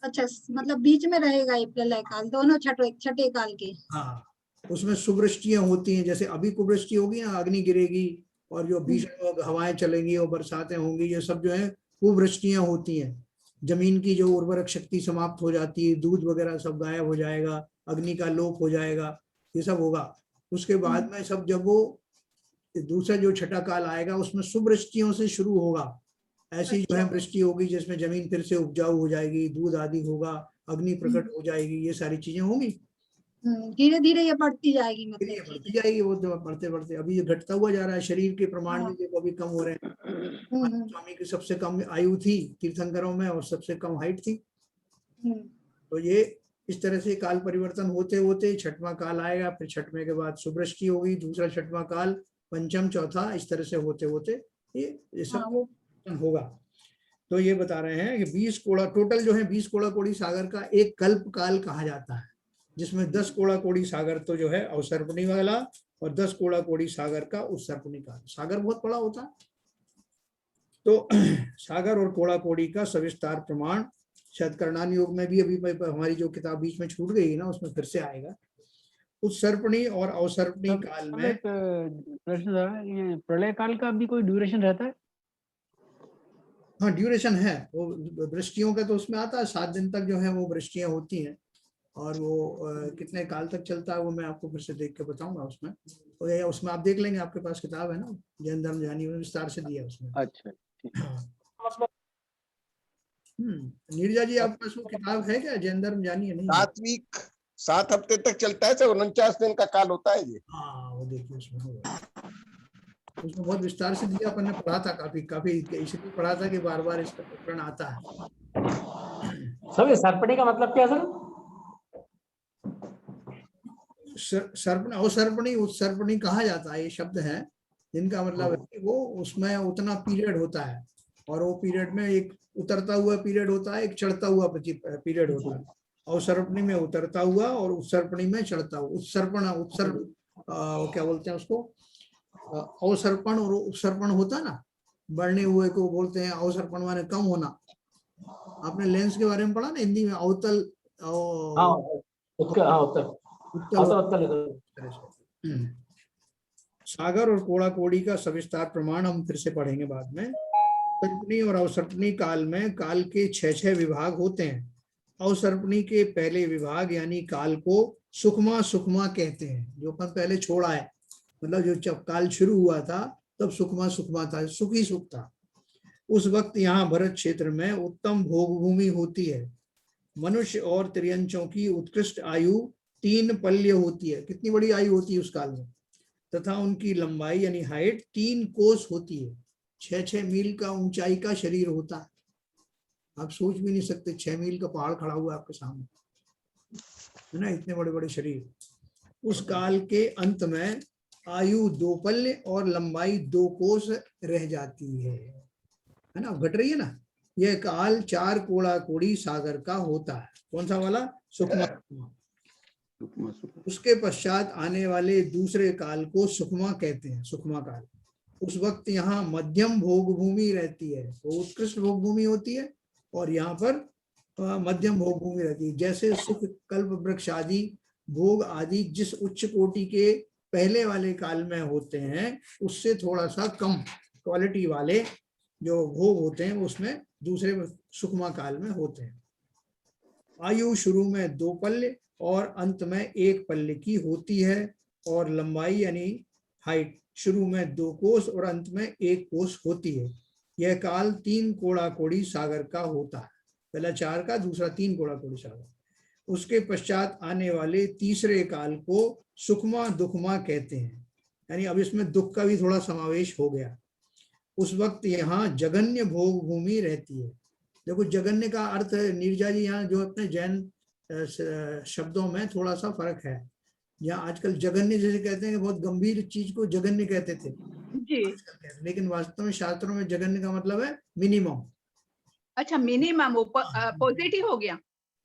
अच्छा, मतलब बीच में रहेगा ये प्रलय काल दोनों छठे काल के। हाँ, उसमें शुभवृष्टियां होती हैं, जैसे अभी कुवृष्टि होगी ना, अग्नि गिरेगी और जो भीषण हवाएं चलेंगी और बरसातें होंगी, ये सब जो है कुवृष्टियां होती हैं। जमीन की जो उर्वरक शक्ति समाप्त हो जाती है, दूध वगैरह सब गायब हो जाएगा, अग्नि का लोप हो जाएगा, ये सब होगा। उसके बाद में सब जब वो दूसरा जो छठा काल आएगा उसमें शुभवृष्टियों से शुरू होगा। ऐसी जो है वृष्टि होगी जिसमें जमीन फिर से उपजाऊ हो जाएगी, दूध आदि होगा, अग्नि प्रकट हो जाएगी, ये सारी चीजें होंगी। धीरे धीरे ये बढ़ती जाएगी, ये मतलब बढ़ती जाएगी, वो तो बढ़ते बढ़ते अभी ये घटता हुआ जा रहा है। शरीर के प्रमाण भी देखो अभी कम हो रहे हैं। स्वामी की सबसे कम आयु थी तीर्थंकरों में और सबसे कम हाइट थी। तो ये इस तरह से काल परिवर्तन होते होते छठवां काल आएगा, फिर छठवें के बाद शुभवृष्टि होगी, दूसरा छठवां काल, पंचम, चौथा, इस तरह से होते होते ये सब होगा। तो ये बता रहे हैं कि 20 कोड़ा टोटल जो है 20 कोड़ा कोड़ी सागर का एक कल्प काल कहा जाता है, जिसमें 10 कोड़ा कोड़ी सागर तो जो है अवसर्पणी वाला और 10 कोड़ा कोड़ी सागर का उत्सर्पणी काल। सागर बहुत बड़ा होता है, तो सागर और कोड़ा कोड़ी का सविस्तार प्रमाण शायद करणान योग में भी अभी हमारी जो किताब बीच में छूट गई ना उसमें फिर से आएगा। उत्सर्पणी और अवसर्पणी काल में प्रश्न था, ये प्रलय काल का भी कोई ड्यूरेशन रहता है? हाँ, ड्यूरेशन है, वो वृष्टियों का तो उसमें आता है 7 दिन तक जो है वो वृष्टियां होती हैं, और वो कितने काल तक चलता है वो मैं आपको फिर से देख के बताऊंगा उसमें। तो ये उसमें आप देख लेंगे, आपके पास किताब है ना जैन धर्म जानी में विस्तार से दिया उसमें। अच्छा, नीरजा जी आपके पास वो किताब है क्या जैन धर्म जानी है? नहीं, 7 हफ्ते तक चलता है, 49 दिन का काल होता है ये। हाँ, वो देखिए उसमें बहुत विस्तार से दिया, अपन ने पढ़ा था काफी इसलिए पढ़ा था कि बार बार इसका प्रकरण आता है। सर सर्पणी का मतलब क्या सर? सर्पण अवसर्पणी उत्सर्पणी कहा जाता है, ये शब्द है जिनका मतलब है कि वो उसमें उतना पीरियड होता है, और वो पीरियड में एक उतरता हुआ पीरियड होता है, एक चढ़ता हुआ पीरियड होता है। अवसर्पणी में उतरता हुआ और उत्सर्पणी में चढ़ता हुआ। उत्सर्प क्या बोलते हैं उसको, अवसर्पण और उत्सर्पण होता है ना, बढ़ने हुए को बोलते हैं अवसर्पण, माने कम होना। आपने लेंस के बारे में पढ़ा ना हिंदी में, अवतल सागर और कोड़ा कोड़ी का सविस्तार प्रमाण हम फिर से पढ़ेंगे बाद में। उत्सर्पणी और अवसर्पणी काल में काल के 6 विभाग होते हैं। अवसर्पणी के पहले विभाग यानी काल को सुखमा सुखमा कहते हैं, जो अपन पहले छोड़ा है, मतलब जो जब काल शुरू हुआ था तब सुखमा सुखमा था, सुखी सुख था। उस वक्त यहाँ भरत क्षेत्र में उत्तम भोग भूमि होती है। मनुष्य और त्रियंचों की उत्कृष्ट आयु 3 पल्य होती है। कितनी बड़ी आयु होती है उस काल में, तथा उनकी लंबाई यानी हाइट 3 कोस होती है। 6-6 मील का ऊंचाई का शरीर होता है। आप सोच भी नहीं सकते, 6 मील का पहाड़ खड़ा हुआ आपके सामने है ना, इतने बड़े बड़े शरीर। उस काल के अंत में आयु 2 पल्य और लंबाई 2 कोस रह जाती है ना, घट रही है ना। यह काल 4 कोड़ा कोड़ी सागर का होता है। कौन सा वाला? सुखमा। उसके पश्चात आने वाले दूसरे काल को सुखमा कहते हैं, सुखमा काल। उस वक्त यहाँ मध्यम भोग भूमि रहती है, वो उत्कृष्ट भोग भूमि होती है, और यहाँ पर मध्यम भोग भूमि रहती है। जैसे सुख, कल्प वृक्ष आदि भोग आदि जिस उच्च कोटि के पहले वाले काल में होते हैं, उससे थोड़ा सा कम क्वालिटी वाले जो भोग होते हैं उसमें दूसरे सुखमा काल में होते हैं। आयु शुरू में 2 पल्य और अंत में 1 पल्य की होती है, और लंबाई यानी हाइट शुरू में 2 कोस और अंत में 1 कोस होती है। यह काल 3 कोड़ा कोड़ी सागर का होता है। पहला 4 का, दूसरा 3 कोड़ा कोड़ी सागर। उसके पश्चात आने वाले तीसरे काल को सुखमा दुखमा कहते हैं, यानी अब इसमें दुख का भी थोड़ा समावेश हो गया। उस वक्त यहाँ जगन्य भोग भूमि रहती है। देखो जगन्य का अर्थ नीरजा जी यहाँ जो अपने जैन शब्दों में थोड़ा सा फर्क है। यहाँ आजकल जगन्य जैसे कहते हैं कि बहुत गंभीर चीज को जगन्य कहते थे, जी। लेकिन वास्तव में शास्त्रों में जगन्य का मतलब है मिनिमम। अच्छा, मिनिमम पॉजिटिव हो गया।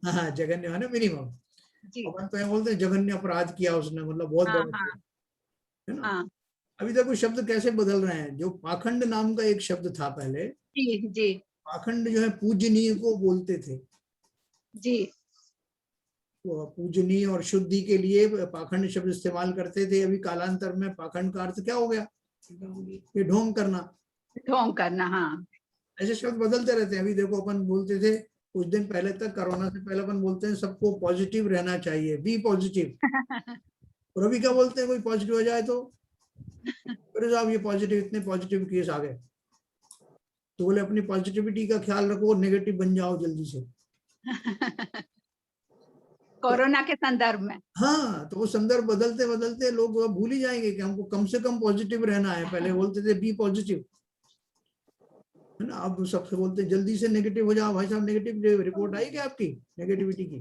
हाँ, जगन्य माने मिनिमम। जी। अपन तो ये बोलते हैं जघन्य अपराध किया उसने, मतलब बहुत हाँ, बड़ा हाँ, किया, है ना। हाँ। अभी देखो शब्द कैसे बदल रहे हैं। जो पाखंड नाम का एक शब्द था पहले, जी, जी, पाखंड जो है पूजनीय को बोलते थे। जी। वो पूजनीय और शुद्धि के लिए पाखंड शब्द इस्तेमाल करते थे। अभी कालांतर में पाखंड का अर्थ क्या हो गया? ये ढोंग करना, ढोंग करना। हाँ। ऐसे शब्द बदलते रहते हैं। अभी देखो अपन बोलते थे कुछ दिन पहले तक, कोरोना से पहले अपन बोलते हैं सबको पॉजिटिव रहना चाहिए, बी पॉजिटिव। और अभी क्या बोलते हैं, कोई पॉजिटिव हो जाए तो अरे साहब ये पॉजिटिव, इतने पॉजिटिव केस आ गए, तो बोले अपनी पॉजिटिविटी का ख्याल रखो, नेगेटिव बन जाओ जल्दी से। कोरोना के संदर्भ में। हाँ, तो वो संदर्भ बदलते बदलते लोग भूल ही जाएंगे कि हमको कम से कम पॉजिटिव रहना है। पहले बोलते थे बी पॉजिटिव, है ना। अब सबसे बोलते हैं जल्दी से नेगेटिव हो जाओ। भाई साहब नेगेटिव रिपोर्ट आई क्या आपकी नेगेटिविटी की?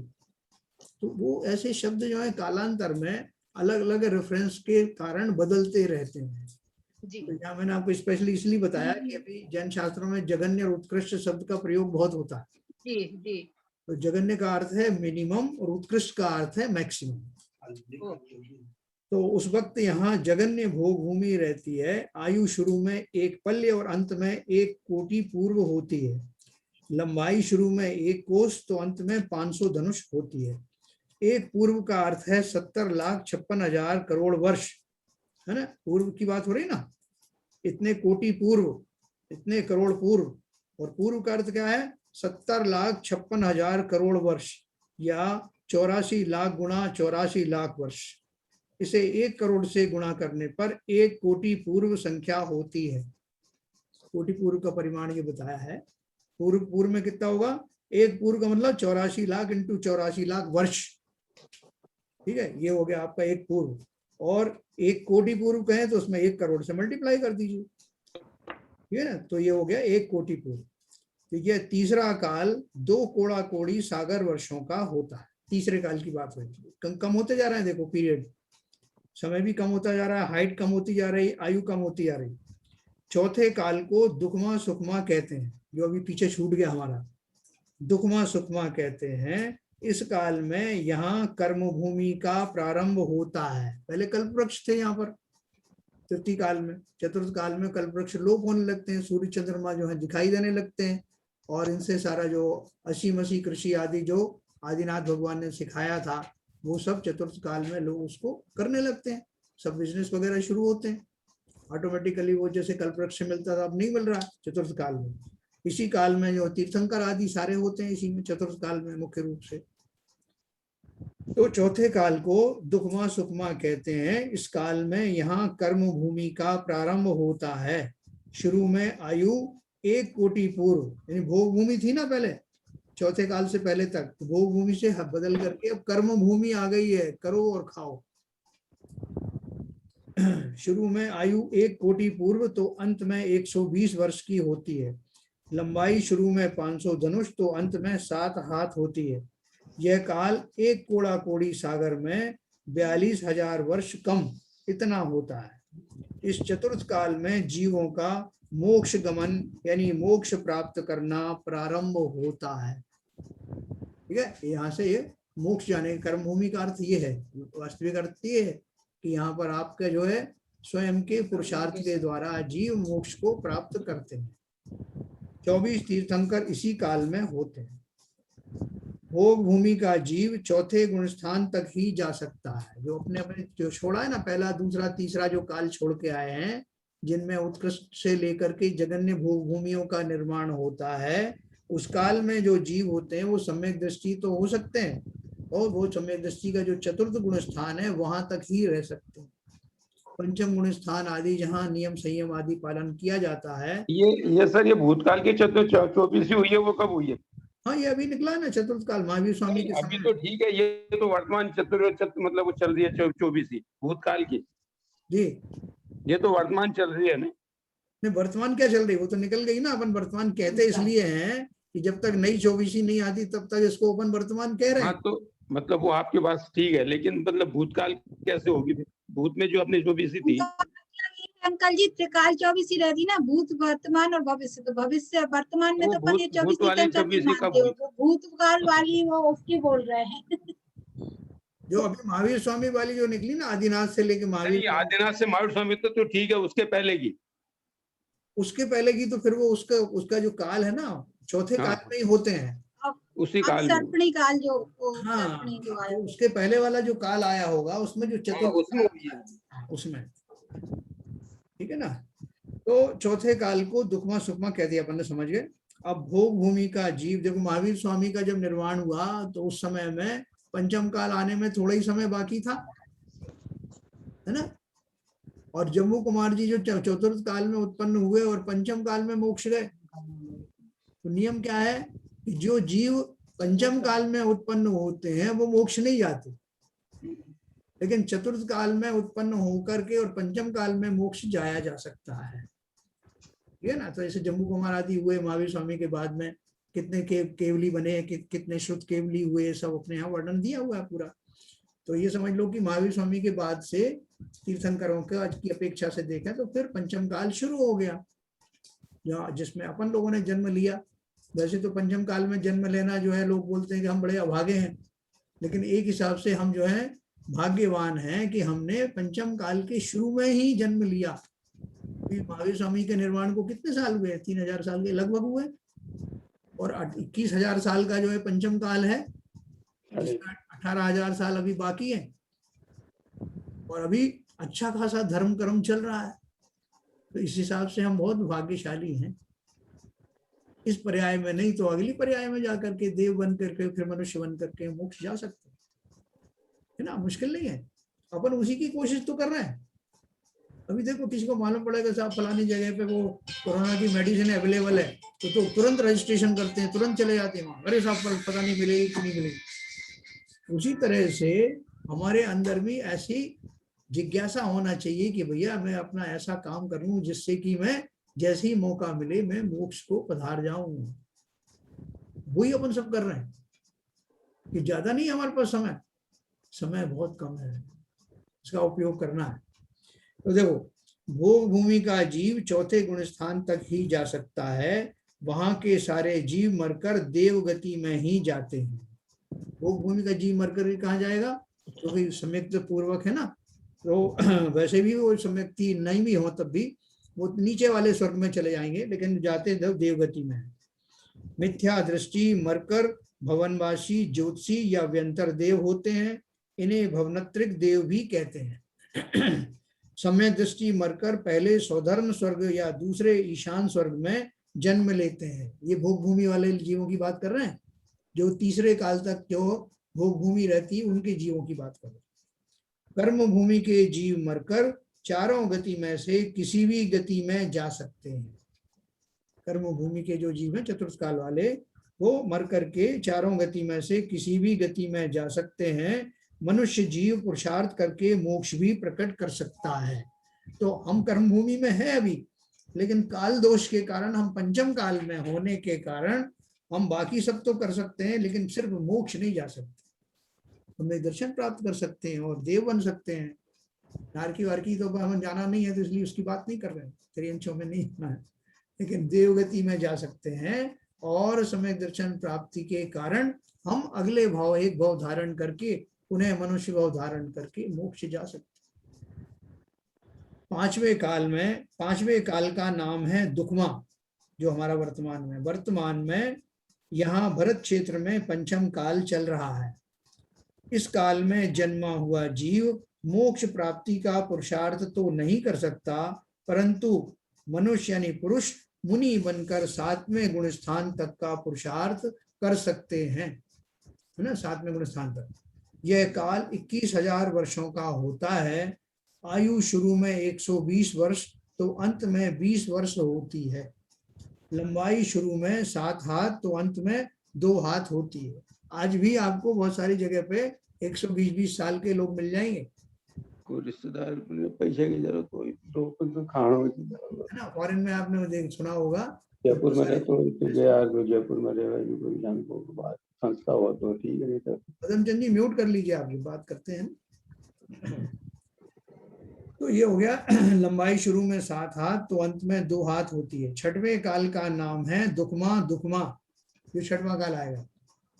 तो वो ऐसे शब्द जो है कालांतर में अलग अलग रेफरेंस के कारण बदलते रहते हैं। जी। तो यहाँ मैंने आपको स्पेशली इसलिए बताया कि अभी जैन शास्त्रों में जगन्य और उत्कृष्ट शब्द का प्रयोग बहुत होता है। जी, जी। तो जगन्य का अर्थ है मिनिमम और उत्कृष्ट का अर्थ है मैक्सिमम। तो उस वक्त यहाँ जगन्य भोग भूमि रहती है। आयु शुरू में 1 पल्य और अंत में 1 कोटि पूर्व होती है। लंबाई शुरू में 1 कोस तो अंत में 500 धनुष होती है। 1 पूर्व का अर्थ है 70,56,000 करोड़ वर्ष, है ना। पूर्व की बात हो रही ना, इतने कोटि पूर्व, इतने करोड़ पूर्व। और पूर्व का अर्थ क्या है? 70,56,000 करोड़ वर्ष, या 84 लाख गुणा 84 लाख वर्ष। इसे 1 करोड़ से गुणा करने पर 1 कोटि पूर्व संख्या होती है। कोटि पूर्व का परिमाण ये बताया है। पूर्व में कितना होगा? 1 पूर्व का मतलब 84 लाख इंटू 84 लाख वर्ष, ठीक है। ये हो गया आपका 1 पूर्व। और 1 कोटि पूर्व कहें तो उसमें 1 करोड़ से मल्टीप्लाई कर दीजिए, ठीक है ना। तो ये हो गया 1 कोटि पूर्व। तो ये तीसरा काल 2 कोड़ा कोड़ी सागर वर्षों का होता है। तीसरे काल की बात होती है। कम होते जा रहे हैं, देखो पीरियड, समय भी कम होता जा रहा है, हाइट कम होती जा रही, आयु कम होती जा रही। चौथे काल को दुखमा सुखमा कहते हैं, जो अभी पीछे छूट गया हमारा, दुखमा सुखमा कहते हैं। इस काल में यहाँ कर्म भूमि का प्रारंभ होता है। पहले कल्प वृक्ष थे यहाँ पर तृतीय काल में। चतुर्थ काल में कल्प वृक्ष लोप होने लगते हैं, सूर्य चंद्रमा जो है दिखाई देने लगते हैं, और इनसे सारा जो असी मसी कृषि आदि जो आदिनाथ भगवान ने सिखाया था वो सब चतुर्थ काल में लोग उसको करने लगते हैं। सब बिजनेस वगैरह शुरू होते हैं ऑटोमेटिकली। वो जैसे कल्प वृक्ष मिलता था अब नहीं मिल रहा चतुर्थ काल में। इसी काल में जो तीर्थंकर आदि सारे होते हैं इसी में, चतुर्थ काल में मुख्य रूप से। तो चौथे काल को दुखमा सुखमा कहते हैं। इस काल में यहाँ कर्म भूमि का प्रारंभ होता है। शुरू में आयु 1 कोटि पूर्व, यानी भोग भूमि थी ना पहले, चौथे काल से पहले तक, तो भोग भूमि से बदल करके अब कर्म भूमि आ गई है, करो और खाओ। शुरू में आयु 1 कोटि पूर्व तो अंत में 120 वर्ष की होती है। लंबाई शुरू में 500 धनुष तो अंत में 7 हाथ होती है। यह काल 1 कोड़ा कोड़ी सागर में 42,000 वर्ष कम इतना होता है। इस चतुर्थ काल में जीवों का मोक्ष गमन यानी मोक्ष प्राप्त करना प्रारंभ होता है, ठीक है। यहाँ से ये मोक्ष जाने, कर्म भूमि का अर्थ ये है, वास्तविक अर्थ ये है कि यहाँ पर आपका जो है स्वयं के पुरुषार्थ के द्वारा जीव मोक्ष को प्राप्त करते हैं। 24 तीर्थंकर इसी काल में होते हैं। भोग भूमि का जीव चौथे गुण स्थान तक ही जा सकता है। जो अपने अपने जो छोड़ा है ना, पहला दूसरा तीसरा जो काल छोड़ के आए हैं, जिनमें उत्कृष्ट से लेकर के जगन्य भोग भूमियों का निर्माण होता है, उस काल में जो जीव होते हैं वो सम्यक दृष्टि तो हो सकते हैं, और वो सम्यक दृष्टि का जो चतुर्थ गुण स्थान है वहां तक ही रह सकते हैं। पंचम गुण स्थान आदि जहाँ नियम संयम आदि पालन किया जाता है। ये सर, ये भूतकाल की 24वीं हुई है, वो कब हुई है? हाँ, ये अभी निकला है ना चतुर्थ काल, महावीर स्वामी के अभी समय। तो ठीक है, ये तो वर्तमान मतलब वो चल रही है 24वीं भूतकाल की जी, ये तो वर्तमान चल रही है ना। नहीं, वर्तमान क्या चल रही, वो तो निकल गई ना। अपन वर्तमान कहते इसलिए हैं कि जब तक नई 24 नहीं आती तब तक इसको अपन वर्तमान कह रहे हाँ हैं। तो मतलब वो आपके पास ठीक है, लेकिन मतलब भूतकाल कैसे होगी? भूत में जो अपनी 24 थी, अंकल जी त्रिकाल 24 ही रहती ना, भूत वर्तमान और भविष्य। तो भविष्य वर्तमान में वो तो अपन ये भूत 24 वाली नहीं 24 मानते कब हो, हुई? तो भूतकाल वाली वो उसकी बोल रहे हैं। जो अभी महावीर स्वामी वाली जो निकली ना, आदिनाथ से लेके महावीर, नहीं, आदिनाथ से महावीर स्वामी तो ठीक है, उसके पहले की। उसके पहले की तो फिर वो उसका जो काल है ना, चौथे हाँ, काल में ही होते हैं। उसी अब काल में। सर्पणी काल जो हाँ, सर्पणी जो आया तो उसके पहले वाला जो काल आया होगा उसमें जो हाँ, चतुर्थ उसमें हुई है। उसमें, ठीक है ना। तो चौथे काल को दुखमा सुखमा कह दिया अपन ने, समझ गए। अब भोग भूमि का जीव, देखो महावीर स्वामी का जब निर्वाण हुआ तो उस समय में पंचम काल आने में थोड़ा ही समय बाकी था, है ना। और जम्मू कुमार जी जो चतुर्थ काल में उत्पन्न हुए और पंचम काल में मोक्ष गए। तो नियम क्या है कि जो जीव पंचम काल में उत्पन्न होते हैं वो मोक्ष नहीं जाते, लेकिन चतुर्थ काल में उत्पन्न होकर के और पंचम काल में मोक्ष जाया जा सकता है, ठीक है ना। तो ऐसे जम्मू कुमार आदि हुए महावीर स्वामी के बाद में, कितने केवली बने, कितने शुद्ध केवली हुए, सब अपने यहाँ वर्णन दिया हुआ है पूरा। तो ये समझ लो कि महावीर स्वामी के बाद से तीर्थंकरों के आज की अपेक्षा से देखें तो फिर पंचम काल शुरू हो गया, जिसमें अपन लोगों ने जन्म लिया। वैसे तो पंचम काल में जन्म लेना जो है, लोग बोलते हैं कि हम बड़े अभागे हैं, लेकिन एक हिसाब से हम जो है भाग्यवान हैं कि हमने पंचम काल के शुरू में ही जन्म लिया। महावीर स्वामी के निर्वाण को कितने साल हुए? 3000 साल के लगभग हुए, और 21,000 साल का जो है पंचम काल है, 18,000 साल अभी बाकी है, और अभी अच्छा खासा धर्म कर्म चल रहा है। तो इस हिसाब से हम बहुत भाग्यशाली हैं। इस पर्याय में नहीं तो अगली पर्याय में जाकर के देव बन करके फिर मनुष्य बन करके मोक्ष जा सकते है ना। मुश्किल नहीं है, अपन उसी की कोशिश तो कर रहे हैं। अभी देखो, किसी को मालूम पड़ेगा साहब फलानी जगह पे वो कोरोना की मेडिसिन अवेलेबल है, तो तुरंत रजिस्ट्रेशन करते हैं, तुरंत चले जाते हैं वहां, अरे साहब पता नहीं मिलेगी कि नहीं मिलेगी। उसी तरह से हमारे अंदर भी ऐसी जिज्ञासा होना चाहिए कि भैया मैं अपना ऐसा काम कर लूं जिससे कि मैं जैसे ही मौका मिले मैं मोक्ष को पधार जाऊं। वही अपन सब कर रहे हैं कि ज्यादा नहीं हमारे पास समय बहुत कम है, इसका उपयोग करना है। तो देखो, भोग भूमि का जीव चौथे गुण स्थान तक ही जा सकता है, वहां के सारे जीव मरकर देव गति में ही जाते हैं। भोग भूमि का जीव मरकर कहाँ जाएगा? क्योंकि तो सम्यक्त पूर्वक है ना, तो वैसे भी वो सम्यक्ति नहीं भी हो तब भी वो नीचे वाले स्वर्ग में चले जाएंगे, लेकिन जाते देवगति में है। मिथ्या दृष्टि मरकर भवनवासी ज्योतिषी या व्यंतर देव होते हैं, इन्हें भवनत्रिक देव भी कहते हैं। सम्यक दृष्टि मरकर पहले स्वधर्म स्वर्ग या दूसरे ईशान स्वर्ग में जन्म लेते हैं। ये भोग भूमि वाले जीवों की बात कर रहे हैं, जो तीसरे काल तक जो भोग भूमि रहती है उनके जीवों की बात कर रहे हैं। कर्म भूमि के जीव मरकर चारों गति में से किसी भी गति में जा सकते हैं। कर्म भूमि के जो जीव हैं चतुर्थ काल वाले, वो मर करके चारों गति में से किसी भी गति में जा सकते हैं। मनुष्य जीव पुरुषार्थ करके मोक्ष भी प्रकट कर सकता है। तो हम कर्म भूमि में हैं अभी, लेकिन काल दोष के कारण, हम पंचम काल में होने के कारण हम बाकी सब तो कर सकते हैं, लेकिन सिर्फ मोक्ष नहीं जा सकते। हमें दर्शन प्राप्त कर सकते हैं और देव बन सकते हैं। नारकी वारकी तो हमें जाना नहीं है, तो इसलिए उसकी बात नहीं कर रहे हैं, त्रियंशों में नहीं होना है, लेकिन देवगति में जा सकते हैं। और समय दर्शन प्राप्ति के कारण हम अगले भाव, एक भाव धारण करके उन्हें मनुष्य भाव धारण करके मोक्ष जा सकते। पांचवें काल का नाम है दुखमा, जो हमारा वर्तमान में यहाँ भरत क्षेत्र में पंचम काल चल रहा है। इस काल में जन्मा हुआ जीव मोक्ष प्राप्ति का पुरुषार्थ तो नहीं कर सकता, परंतु मनुष्य यानी पुरुष मुनि बनकर 7वें गुण स्थान तक का पुरुषार्थ कर सकते हैं, है ना। 7वें गुण स्थान तक यह काल 21,000 वर्षों का होता है। आयु शुरू में 120 वर्ष तो अंत में 20 वर्ष होती है। लंबाई शुरू में 7 हाथ तो अंत में 2 हाथ होती है। आज भी आपको बहुत सारी जगह पे 120-20 साल के लोग मिल जाएंगे। कोई रिश्तेदार पैसे की जरूरत हुई तो कुछ खाना है ना। फॉरेन में आपने सुना होगा, जयपुर में रहता हूँ तो गया तो जयपुर में रह कोई जान को बात संस्था हुआ तो ठीक है, नहीं तो पदमचंद जी म्यूट कर लीजिए, आपकी बात करते हैं। तो ये हो गया लंबाई शुरू में 7 हाथ तो अंत में 2 हाथ होती है। छठवें काल का नाम है दुखमा। दुखमा जो छठवां काल आएगा,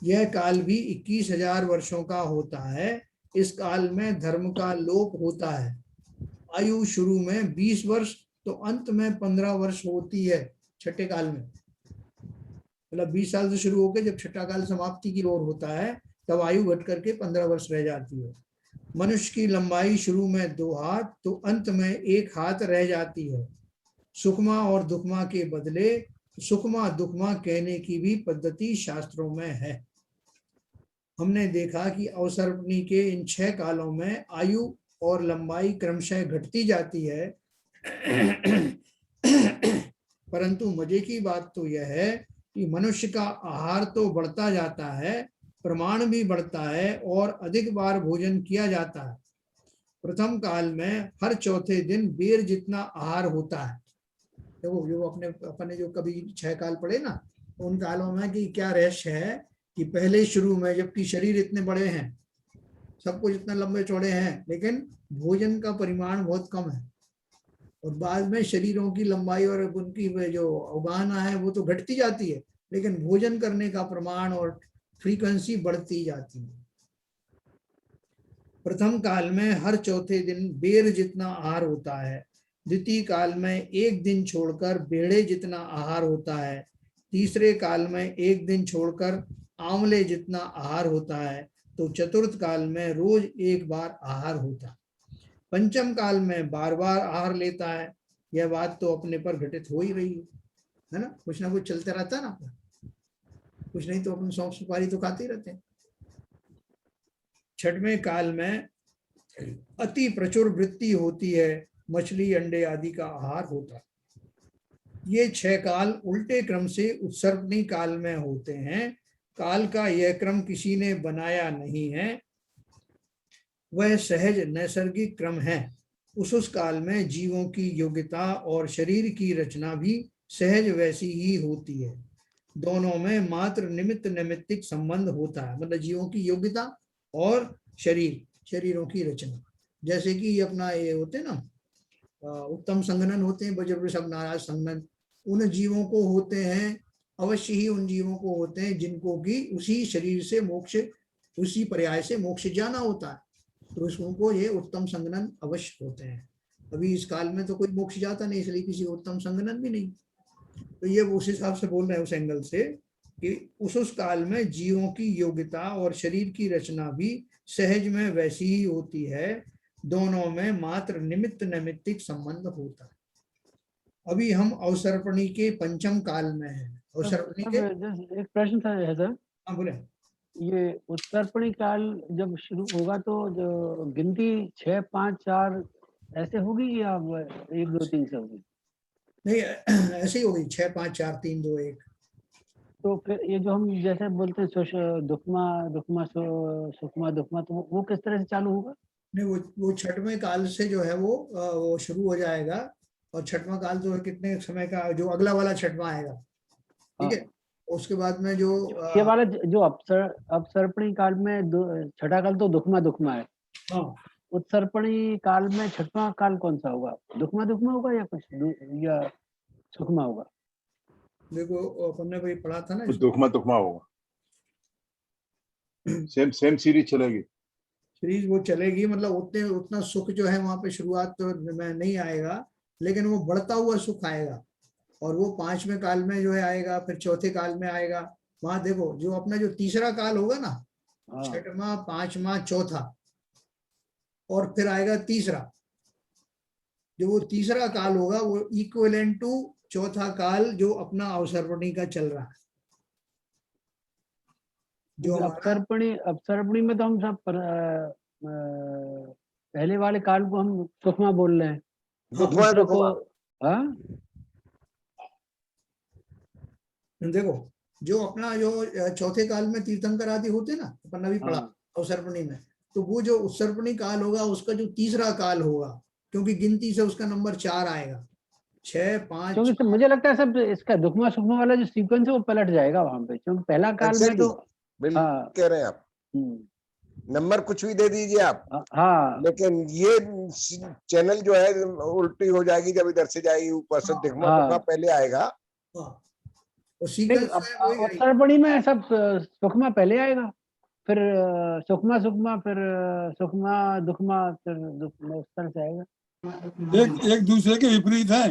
यह काल भी 21,000 वर्षों का होता है। इस काल में धर्म का लोप होता है। आयु शुरू में 20 वर्ष तो अंत में 15 वर्ष होती है। छठे काल में मतलब 20 साल से शुरू होकर जब छठा काल समाप्ति की ओर होता है तब आयु घट करके 15 वर्ष रह जाती है। मनुष्य की लंबाई शुरू में 2 हाथ तो अंत में 1 हाथ रह जाती है। सुखमा और दुखमा के बदले सुखमा दुखमा कहने की भी पद्धति शास्त्रों में है। हमने देखा कि अवसर्पणी के इन 6 कालों में आयु और लंबाई क्रमशः घटती जाती है। परंतु मजे की बात तो यह है कि मनुष्य का आहार तो बढ़ता जाता है, प्रमाण भी बढ़ता है और अधिक बार भोजन किया जाता है। प्रथम काल में हर चौथे दिन बेर जितना आहार होता है। देखो जो अपने जो कभी 6 काल पढ़े ना, उन कालों में कि क्या रहस्य है कि पहले शुरू में जबकि शरीर इतने बड़े हैं, सब कुछ इतना लंबे चौड़े हैं, लेकिन भोजन का परिमाण बहुत कम है। और बाद में शरीरों की लंबाई और उनकी जो अवगाहना है वो तो घटती जाती है, लेकिन भोजन करने का प्रमाण और फ्रीक्वेंसी बढ़ती जाती है। प्रथम काल में हर चौथे दिन बेर जितना आहार होता है। द्वितीय काल में 1 दिन छोड़कर बेड़े जितना आहार होता है। तीसरे काल में 1 दिन छोड़कर आंवले जितना आहार होता है। तो चतुर्थ काल में रोज 1 बार आहार होता है। पंचम काल में बार-बार आहार लेता है। यह बात तो अपने पर घटित हो ही रही है ना, कुछ ना कुछ चलते रहता है ना, कुछ नहीं तो अपन सौंफ सुपारी तो खाते ही रहते हैं। छठवें काल में अति प्रचुर वृत्ति होती है, मछली अंडे आदि का आहार होता है। ये 6 काल उल्टे क्रम से उत्सर्पणी काल में होते हैं। काल का यह क्रम किसी ने बनाया नहीं है, वह सहज नैसर्गिक क्रम है। उस काल में जीवों की योग्यता और शरीर की रचना भी सहज वैसी ही होती है। दोनों में मात्र निमित्त नैमित्तिक संबंध होता है, मतलब जीवों की योग्यता और शरीरों की रचना। जैसे कि ये अपना ये होते ना उत्तम संगनन होते हैं, बज्र सब नाराज संगनन, उन जीवों को होते हैं, अवश्य ही उन जीवों को होते हैं जिनको कि उसी शरीर से मोक्ष, उसी पर्याय से मोक्ष जाना होता है, तो उसको ये उत्तम संगनन अवश्य होते हैं। अभी इस काल में तो कोई मोक्ष जाता नहीं, इसलिए किसी उत्तम संगनन भी नहीं। तो ये उस हिसाब से बोल रहे हैं उस एंगल से कि उस काल में जीवों की योग्यता और शरीर की रचना भी सहज में वैसी ही होती है। दोनों में मात्र निमित्त नैमित्तिक संबंध होता है। अभी हम अवसर्पणी के पंचम काल में हैं। अवसर्पणी के एक प्रश्न था सर। हाँ बोले। ये उत्तरपणी काल जब शुरू होगा तो जो गिनती 6, 5, 4 ऐसे होगी या 1, 2, 3 से होगी? नहीं ऐसे ही होगी, 6, 5, 4, 3, 2, 1। तो फिर ये जो हम जैसे बोलते हैं दुखमा सुखमा दुखमा, तो वो किस तरह से चालू होगा? नहीं वो छठवें काल से जो है वो शुरू हो जाएगा। और छठवां काल जो है कितने समय का, जो अगला वाला छठवां आएगा, ठीक है, उसके बाद में जो ये वाला जो अपसर्पणी काल में छठा काल तो दुखमा है। हाँ, उत्सर्पणी काल में छठवां काल कौन सा होगा? दुखमा होगा या कुछ या सुखमा होगा? देखो अपन ने भाई पढ़ा था ना, दुखमा होगा। सेम सीरीज चलेगी, सीरीज वो चलेगी, मतलब उतना सुख जो है वहां पे शुरुआत तो में नहीं आएगा, लेकिन वो बढ़ता हुआ सुख आएगा। और वो 5वें काल में जो है आएगा, फिर चौथे काल में आएगा। वहां देखो जो अपना जो तीसरा काल होगा ना, 6वां, 5वां, चौथा, और फिर आएगा तीसरा। जो वो तीसरा काल होगा वो इक्विवेलेंट टू चौथा काल जो अपना अवसर्पणी का चल रहा है। जो अपसर्पणी में तो हम सब पहले वाले काल को हम सुखमा बोल रहे हैं। देखो जो अपना जो चौथे काल में तीर्थंकर आदि होते ना, अपन ने भी पढ़ा अवसर्पणी में, तो वो जो उत्सर्पणी काल होगा उसका जो तीसरा काल होगा, क्योंकि गिनती से उसका नंबर 4 आएगा, 6 5। क्योंकि सब मुझे लगता है सब इसका दुखमा सुखमा वाला जो सीक्वेंस है वो पलट जाएगा वहां पे, क्योंकि पहला काल में तो बिल्कुल हाँ। कह रहे हैं आप, नंबर कुछ भी दे दीजिए आप, हाँ लेकिन ये चैनल जो है उल्टी हो जाएगी जब इधर से जाएगी ऊपर से, दुखमा दुखमा पहले आएगा। उत्सर्पणी में सब सुखमा पहले आएगा, फिर सुखमा सुखमा, फिर सुखमा दुखमा, फिर दुखमा, उस तरह से आएगा। एक दूसरे के विपरीत है।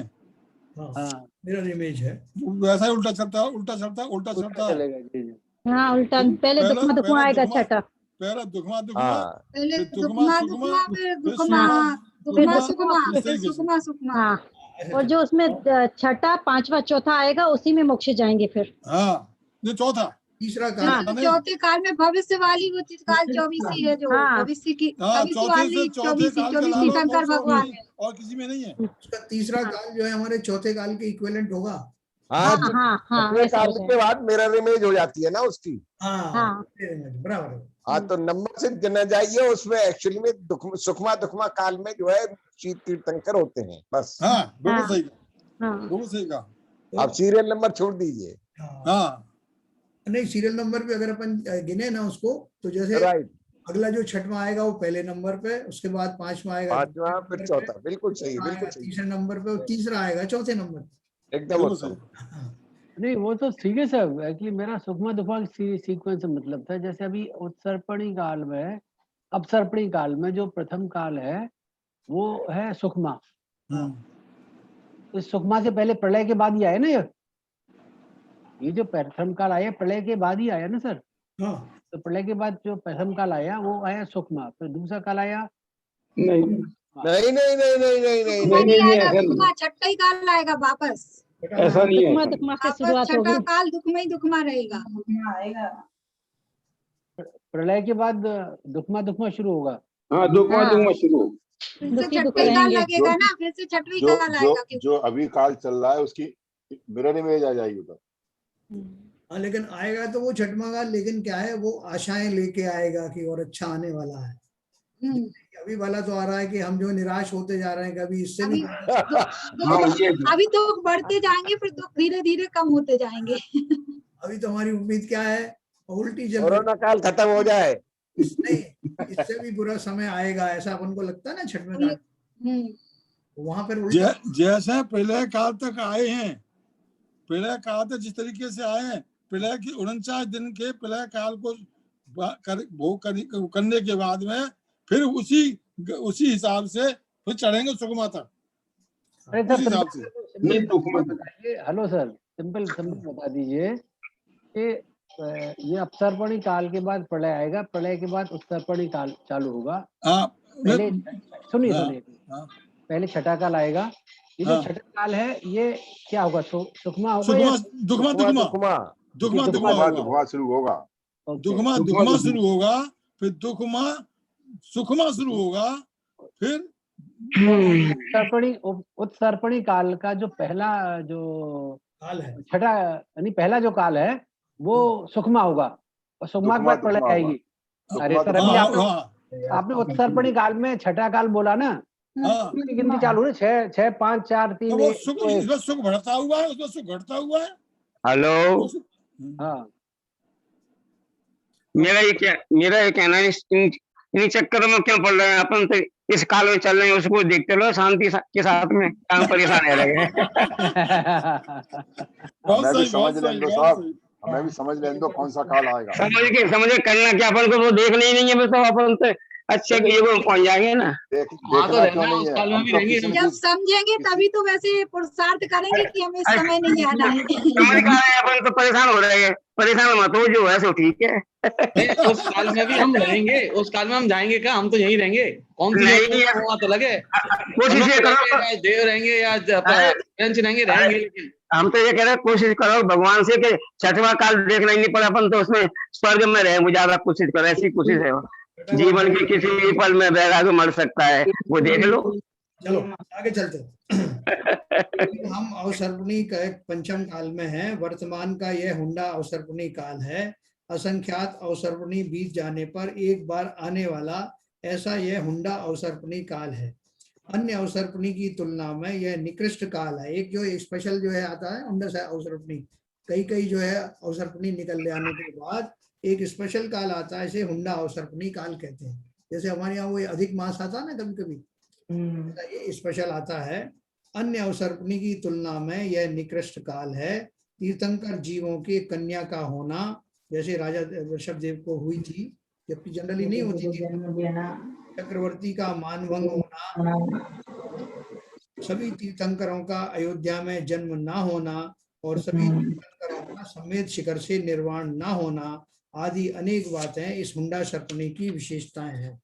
हाँ मिरर इमेज है, वैसा ही उल्टा चलता है, उल्टा चलता है, उल्टा चलता है। चलेगा जी। हाँ उल्टा, पहले दुखमा दुखमा आएगा छठा, पहला दुखमा दुखमा, पहले फिर दुखमा दुखमा, फिर दुखमा दुखमा सुखमा, फिर सुखमा सुखमा। हाँ, और जो उसमें छठा पांचवा चौथा आएगा उसी में मोक्ष जाएंगे फिर। हाँ ये चौथा तीसरा हाँ। काल। चौथे काल में भविष्य वाली वो काल 24 है, जो हाँ। भविष्य की हाँ, भविष्य वाली 24 शंकर भगवान है। और किसी में नहीं है। उसका तीसरा काल जो है हमारे चौथे काल के इक्विवेलेंट होगा। हाँ हाँ ऐसा के बाद मिरर इमेज हो जाती है ना उसकी। हाँ बराबर है। हाँ तो नंबर से गिना जाइए, उसमें एक्चुअली में सुखमा दुखमा काल में जो है शीत तीर्थंकर होते हैं बस। हाँ बिल्कुल सही, हाँ। बिल्कुल सही कहा। आप सीरियल नंबर छोड़ दीजिए। हाँ नहीं, सीरियल नंबर पे अगर अपन गिने ना उसको, तो जैसे राइट, अगला जो छठवां आएगा वो पहले नंबर पे, उसके बाद पांचवा आएगा पांचवा, फिर चौथा। बिल्कुल सही, बिल्कुल सही, तीसरे नंबर पे, तीसरा आएगा चौथे नंबर पे। एकदम उत्तम। नहीं वो तो ठीक है सर, एक्चुअली मेरा सुखमा दुखमा सीक्वेंस से मतलब था। जैसे अभी उत्सर्पणी काल में, अपसर्पणी काल में जो प्रथम काल है वो है सुखमा। इस सुखमा से पहले प्रलय के बाद ही आया ना, ये जो प्रथम काल आया प्रलय के बाद ही आया ना सर। तो प्रलय के बाद जो प्रथम काल आया वो आया सुखमा, फिर दूसरा काल आया नहीं नहीं नहीं नहीं नहीं नहीं नहीं नहीं आएगा, दुखमा छठा ही काल आएगा वापस। ऐसा नहीं है। दुखमा दुखमा से शुरुआत होगी। छठा काल दुखमा ही दुखमा रहेगा। प्रलय के बाद दुखमा दुखमा शुरू होगा। हाँ दुखमा दुखमा शुरू, फिर से छठा काल लगेगा ना, फिर से छठवीं काल आएगा। जो अभी काल चल रहा है उसकी मिरर इमेज आ जाएगी उधर। हाँ लेकिन आएगा तो वो छठवां काल, लेकिन क्या है वो आशाएं लेके आएगा कि और अच्छा आने वाला है। अभी वाला तो आ रहा है कि हम जो निराश होते जा रहे हैं, कभी इससे भी अभी तो बढ़ते जाएंगे, फिर तो धीरे धीरे कम होते जाएंगे। अभी तो हमारी उम्मीद क्या है, उल्टी चल कोरोना काल खत्म हो जाए। नहीं, इससे भी बुरा समय आएगा ऐसा अपन को लगता है ना छठवें काल। वहां पर जैसे प्रलय काल तक आए हैं, प्रलय काल तक जिस तरीके से आए हैं, प्रलय के 49 दिन के प्रलय काल को भोग करने के बाद में फिर उसी हिसाब से फिर चढ़ेंगे सुखमा तक। उस हिसाब से हेलो सर, सिंपल बता दीजिए कि ये अपसर्पणी काल के बाद प्रलय आएगा, प्रलय के बाद उत्सर्पणी काल चालू होगा। पहले सुनिए पहले छठा काल आएगा। ये जो छठा काल है ये क्या होगा, सुखमा होगा या दुखमा दुखमा दुखमा दुखमा शुरू होगा, दुखमा दुखमा शुरू होगा, फिर दुखमा सुखमा शुरू होगा, फिर उत्सर्पणी काल का जो पहला जो काल है, छठा यानी पहला जो काल है वो सुखमा होगा, और सुखमा के बाद प्रलय आएगी। अरे सर अभी आपने उत्सर्पणी काल में छठा काल बोला ना, गिनती चालू है 6 6 5 4 3 वो सुख बढ़ता हुआ है, उसमें सुख घटता हुआ है। हेलो हाँ, मेरा ये कहना है, इन चक्करों में क्यों पड़ रहे हैं अपन, तो इस काल में चल रहे हैं, उसको देखते रहो शांति के साथ में, काम परेशान है लगे। हमें भी समझ लेने दो साहब, हमें भी समझ लेने दो कौन सा काल आएगा। समझे करना क्या, अपन को वो देखना ही नहीं है, बस तो अपन तो अच्छे ये पहुंच जाएंगे ना। जब समझेंगे तभी तो वैसे पुरुषार्थ करेंगे कि हमें समय नहीं आना है। समझ का है, अपन तो परेशान हो रहे हैं, परेशान मत हो, जो है सो ठीक है। उस काल में भी हम रहेंगे, उस काल में हम जाएंगे क्या, हम तो यहीं रहेंगे। कौन सी बात अलग है, कोशिश ये करो, देव रहेंगे या रहेंगे, लेकिन हम तो ये कह रहे हैं कोशिश करो भगवान से कि छठवां काल देखना ही नहीं पड़ा, अपन तो उसमें स्वर्ग में रहे, मुझे ज्यादा कोशिश करो, ऐसी कोशिश है। जीवन के किसी पल में वैराग्य मर सकता है, वो देख लो। चलो आगे चलते हम अवसर्पणी का पंचम काल में हैं। वर्तमान का यह हुंडा अवसर्पणी काल है। असंख्यात अवसर्पणी बीत जाने पर एक बार आने वाला ऐसा यह हुंडा अवसर्पणी काल है। अन्य अवसर्पणी की तुलना में यह निकृष्ट काल है। एक जो स्पेशल जो है आता है हुंडा अवसर्पणी, कई जो है अवसर्पणी निकल आने के बाद एक स्पेशल काल आता है, इसे हुंडा अवसर्पणी काल कहते हैं। जैसे हमारे यहाँ वो अधिक मास आता है ना कभी कभी, ये स्पेशल आता है। अन्य अवसर्पणी की तुलना में यह निकृष्ट काल है। तीर्थंकर जीवों के कन्या का होना, जैसे राजा ऋषभदेव को हुई थी, जबकि जनरली नहीं होती थी। चक्रवर्ती का मानभंग होना, सभी तीर्थंकरों का अयोध्या में जन्म ना होना और सभी तीर्थंकरों का समेत शिखर से निर्वाण ना होना आदि अनेक बातें इस हुंडा सर्पणी की विशेषताएं हैं।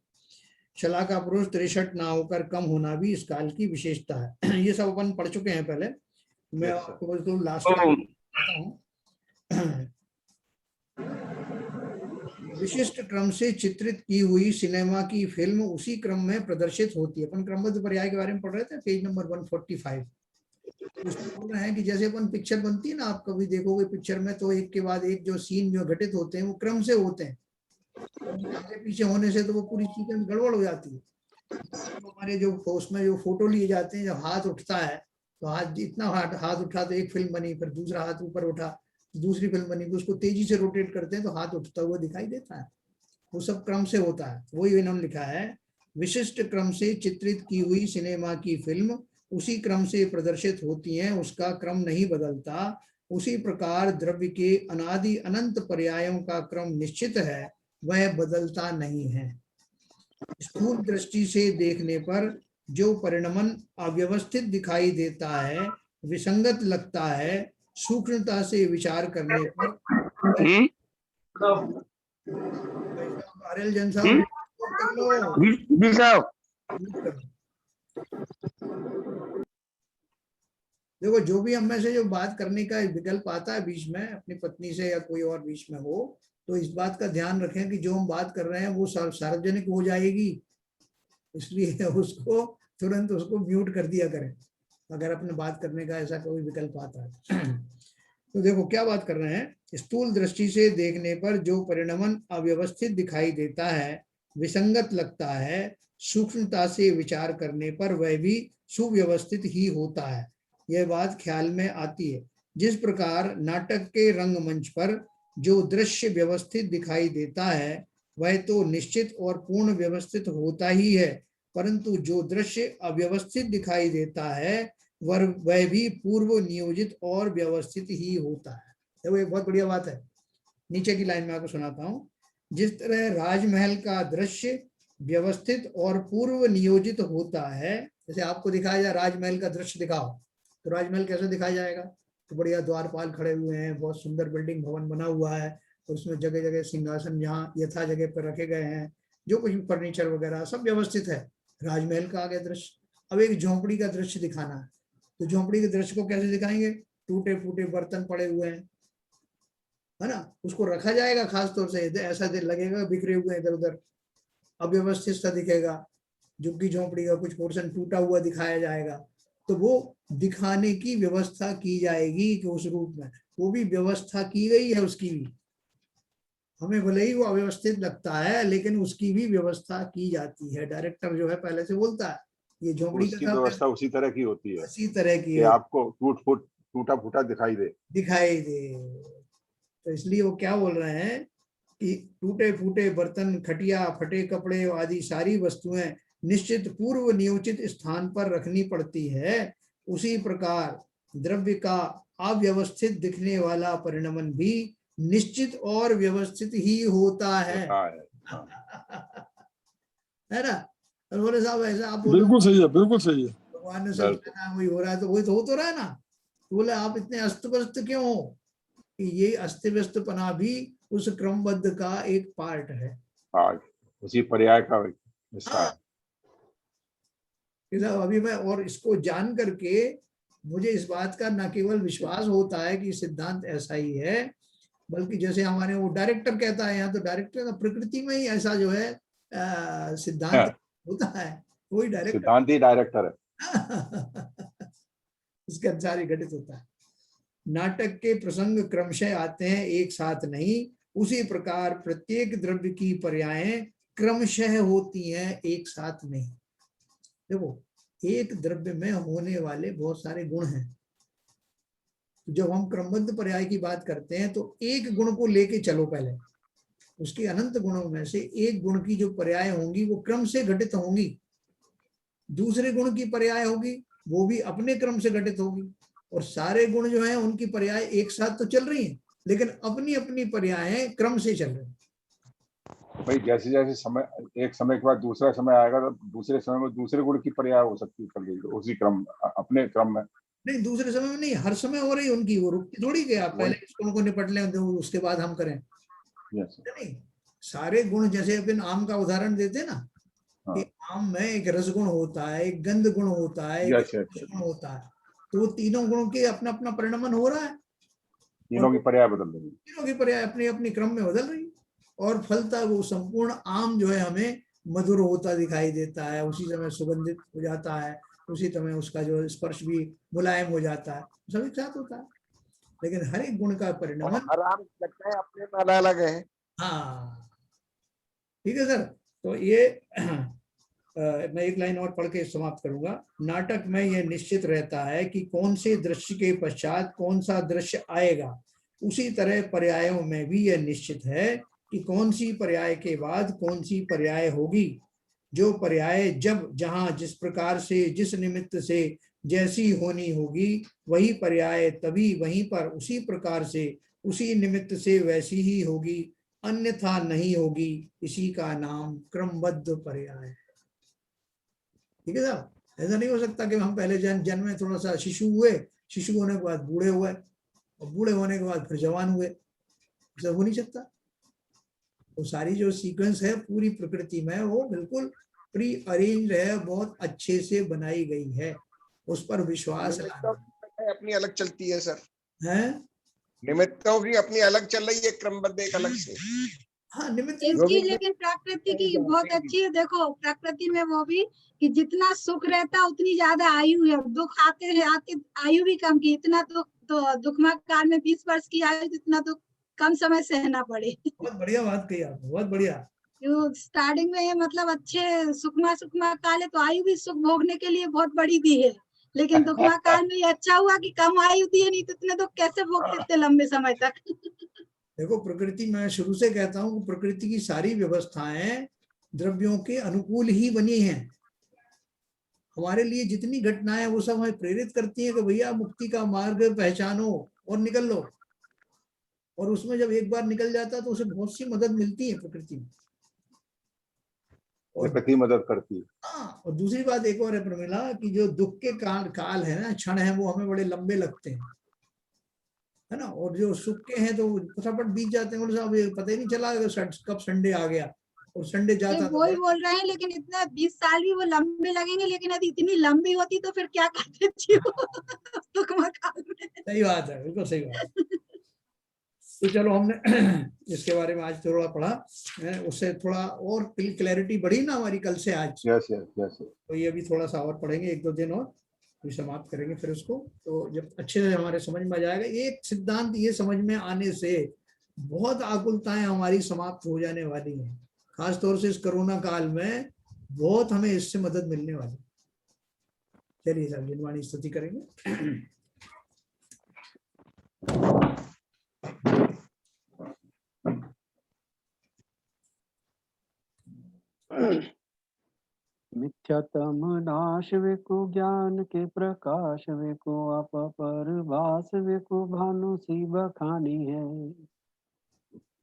शलाका पुरुष 63 ना होकर कम होना भी इस काल की विशेषता है। ये सब अपन पढ़ चुके हैं पहले, मैं आपको तो लास्ट में बताता हूँ। विशिष्ट क्रम से चित्रित की हुई सिनेमा की फिल्म उसी क्रम में प्रदर्शित होती है। अपन क्रमबद्ध पर्याय के बारे में पढ़ रहे थे, पेज नंबर 145। उसमें बोल रहे हैं कि जैसे अपन पिक्चर बनती है ना, आप कभी देखोगे पिक्चर में तो एक के बाद एक जो सीन जो घटित होते हैं वो क्रम से होते हैं। आगे पीछे होने से तो वो पूरी चीजें गड़बड़ हो जाती है। तो हमारे जो उसमें जो फोटो लिए जाते हैं, जब हाथ उठता है तो हाथ इतना हाथ उठा तो एक फिल्म बनी, फिर दूसरा हाथ ऊपर उठा दूसरी फिल्म बनी, तो उसको तेजी से रोटेट करते हैं तो हाथ उठता हुआ दिखाई देता है। वो सब क्रम से होता है। वही इन्होंने लिखा है, विशिष्ट क्रम से चित्रित की हुई सिनेमा की फिल्म उसी क्रम से प्रदर्शित होती है, उसका क्रम नहीं बदलता। उसी प्रकार द्रव्य के अनादि अनंत पर्यायों का क्रम निश्चित है, वह बदलता नहीं है। स्थूल दृष्टि से देखने पर जो परिणमन अव्यवस्थित दिखाई देता है, विसंगत लगता है, सूक्ष्मता से विचार करने पर देखो, जो भी हम में से जो बात करने का विकल्प आता है बीच में, अपनी पत्नी से या कोई और बीच में हो, तो इस बात का ध्यान रखें कि जो हम बात कर रहे हैं वो सार्वजनिक हो जाएगी, इसलिए उसको तुरंत उसको म्यूट कर दिया करें अगर अपने बात करने का ऐसा कोई विकल्प आता है। तो देखो क्या बात कर रहे हैं, स्थूल दृष्टि से देखने पर जो परिणमन अव्यवस्थित दिखाई देता है, विसंगत लगता है, सूक्ष्मता से विचार करने पर वह भी सुव्यवस्थित ही होता है, यह बात ख्याल में आती है। जिस प्रकार नाटक के रंगमंच पर जो दृश्य व्यवस्थित दिखाई देता है वह तो निश्चित और पूर्ण व्यवस्थित होता ही है, परंतु जो दृश्य अव्यवस्थित दिखाई देता है वह भी पूर्व नियोजित और व्यवस्थित ही होता है। देखो एक बहुत बढ़िया बात है, नीचे की लाइन में आपको सुनाता हूँ। जिस तरह राजमहल का दृश्य व्यवस्थित और पूर्व नियोजित होता है, जैसे आपको दिखाया जाए राजमहल का दृश्य दिखाओ तो राजमहल कैसे दिखाया जाएगा, तो बढ़िया द्वारपाल खड़े हुए हैं, बहुत सुंदर बिल्डिंग भवन बना हुआ है, तो उसमें जगह जगह सिंहासन जहाँ यथा जगह पर रखे गए हैं, जो कुछ फर्नीचर वगैरह सब व्यवस्थित है, राजमहल का आ गया दृश्य। अब एक झोंपड़ी का दृश्य दिखाना है तो झोंपड़ी के दृश्य को कैसे दिखाएंगे, टूटे फूटे बर्तन पड़े हुए हैं, है ना, उसको रखा जाएगा खास तौर से, ऐसा लगेगा बिखरे हुए इधर उधर, अव्यवस्थित सा दिखेगा। झुग्गी झोंपड़ी का कुछ पोर्शन टूटा हुआ दिखाया जाएगा, तो वो दिखाने की व्यवस्था की जाएगी कि उस रूप में वो भी व्यवस्था की गई है, उसकी भी, हमें भले ही वो अव्यवस्थित लगता है लेकिन उसकी भी व्यवस्था की जाती है। डायरेक्टर जो है पहले से बोलता है ये झोंपड़ी की व्यवस्था उसी तरह की होती है, उसी तरह की है, आपको टूटा फूटा दिखाई दे। तो इसलिए वो क्या बोल रहे हैं कि टूटे फूटे बर्तन, खटिया, फटे कपड़े आदि सारी वस्तुएं निश्चित पूर्व नियोजित स्थान पर रखनी पड़ती है। उसी प्रकार द्रव्य का अव्यवस्थित दिखने वाला परिणमन भी निश्चित और व्यवस्थित ही होता है। है ना, बोले साहब ऐसा आप बिल्कुल सही है, बिल्कुल सही है। भगवान ने सोचा वही हो रहा है तो वही तो हो तो रहा है ना। तो बोले आप इतने अस्त व्यस्त क्यों हो, कि ये अस्त व्यस्तपना भी उस क्रमबद्ध का एक पार्ट है, उसी पर्याय का हिस्सा है। अभी मैं और इसको जान करके मुझे इस बात का न केवल विश्वास होता है कि सिद्धांत ऐसा ही है, बल्कि जैसे हमारे वो डायरेक्टर कहता है, यहाँ तो डायरेक्टर का प्रकृति में ही ऐसा जो है सिद्धांत होता है, वही डायरेक्टर, सिद्धांत ही डायरेक्टर है। उसके अनुसार ही घटित होता है। नाटक के प्रसंग क्रमशः आते हैं, एक साथ नहीं, उसी प्रकार प्रत्येक द्रव्य की पर्यायें क्रमशः होती हैं, एक साथ नहीं। देखो, एक द्रव्य में होने वाले बहुत सारे गुण हैं। जब हम क्रमबद्ध पर्याय की बात करते हैं तो एक गुण को लेके चलो, पहले उसके अनंत गुणों में से एक गुण की जो पर्याय होंगी वो क्रम से घटित होंगी, दूसरे गुण की पर्याय होगी वो भी अपने क्रम से घटित होगी, और सारे गुण जो हैं उनकी पर्याय एक साथ तो चल रही हैं, लेकिन अपनी अपनी पर्याय क्रम से चल रही हैं। भाई जैसे जैसे समय, एक समय के बाद दूसरा समय आएगा तो दूसरे समय में दूसरे गुण की पर्याय हो सकती है उसी क्रम, अपने क्रम में। नहीं, दूसरे समय में नहीं, हर समय हो रही उनकी, वो रुकती थोड़ी गया, पहले इस गुण को निपट लें तो उसके बाद हम करें। नहीं, सारे गुण, जैसे अपन आम का उदाहरण देते हैं ना, कि आम में एक रसगुण होता है, एक गंध गुण होता है, एक गुण होता है, तो वो तीनों गुणों के अपना अपना परिणमन हो रहा है, तीनों की पर्याय बदल रही है, तीनों की पर्याय अपनी अपनी क्रम में बदल रही है, और फलता वो संपूर्ण आम जो है हमें मधुर होता दिखाई देता है, उसी समय सुगंधित हो जाता है, उसी समय उसका जो स्पर्श भी मुलायम हो जाता है, सब एक साथ होता है। लेकिन हर एक गुण का परिणमन आराम लगता है अपने में अलग अलग है। हाँ, ठीक है सर। तो ये मैं एक लाइन और पढ़ के समाप्त करूंगा। नाटक में यह निश्चित रहता है कि कौन से दृश्य के पश्चात कौन सा दृश्य आएगा, उसी तरह पर्यायों में भी यह निश्चित है कि कौन सी पर्याय के बाद कौन सी पर्याय होगी। जो पर्याय जब जहां जिस प्रकार से जिस निमित्त से जैसी होनी होगी, वही पर्याय तभी वहीं पर उसी प्रकार से उसी निमित्त से वैसी ही होगी, अन्यथा नहीं होगी। इसी का नाम क्रमबद्ध पर्याय है। ठीक है साहब, ऐसा नहीं हो सकता कि हम पहले जन्म में थोड़ा सा शिशु हुए, शिशु होने के बाद बूढ़े हुए, और बूढ़े होने के बाद फिर जवान हुए, ऐसा हो नहीं सकता। तो सारी जो सीक्वेंस है पूरी प्रकृति में वो बिल्कुल प्री अरेंज है, बहुत अच्छे से बनाई गई है, उस पर विश्वास अपनी अलग चलती है सर, है, निमित्तों की अपनी अलग चल रही है, क्रमबद्ध एक अलग से। हाँ, निमित्त इसकी लेकिन प्रकृति की बहुत अच्छी है। देखो प्रकृति में वो भी कि जितना सुख रहता उतनी ज्यादा आयु है, दुख आते हैं आते आयु भी कम की, इतना तो दुखमा काल में 20 वर्ष की आयु, इतना तो कम समय सहना पड़े। बहुत बढ़िया बात कही आपने, बहुत बढ़िया। स्टार्टिंग में ये मतलब अच्छे सुखमा काल है तो आयु भी सुख भोगने के लिए बहुत बड़ी दी है, लेकिन दुखमा काल में ये अच्छा हुआ कि कम आयु दी है, नहीं तो इतने तो कैसे भोगते इतने लंबे समय तक। देखो प्रकृति, मैं शुरू से कहता हूँ प्रकृति की सारी व्यवस्थाएं द्रव्यों के अनुकूल ही बनी हैं। हमारे लिए जितनी घटनाएं वो सब हमें प्रेरित करती हैं कि भैया मुक्ति का मार्ग पहचानो और निकल लो, और उसमें जब एक बार निकल जाता है तो उसे बहुत सी मदद मिलती है प्रकृति में, और प्रकृति मदद करती है। हाँ, और दूसरी बात एक और है प्रमिला, कि जो दुख के काल है ना, क्षण है, वो हमें बड़े लंबे लगते हैं, है ना, और जो सुख के हैं तो फटाफट बीत जाते हैं, साहब ये पता ही नहीं चला कब संडे आ गया, और संडे जाता वो ही बोल रहे हैं, लेकिन इतना 20 साल भी वो लंबे लगेंगे, लेकिन यदि इतनी लंबी होती तो फिर क्या करते दुखमा काल में। सही बात है, बिल्कुल सही बात। तो चलो, हमने इसके बारे में आज थोड़ा पढ़ा, उससे थोड़ा और क्लैरिटी बढ़ी ना हमारी कल से आज। Yes yes yes. तो ये अभी थोड़ा सा और पढ़ेंगे, 1-2 दिन और भी समाप्त करेंगे फिर उसको, तो जब अच्छे से हमारे समझ में आ जाएगा। एक सिद्धांत ये समझ में आने से बहुत आकुलताएं हमारी समाप्त हो जाने वाली हैं, खासतौर से इस कोरोना काल में बहुत हमें इससे मदद मिलने वाली। चलिए साहब, जिनवाणी स्तुति करेंगे। मिथ्यातम नाश वेको ज्ञान के प्रकाश वेको आप परभास वेको भानु सी बखानी है।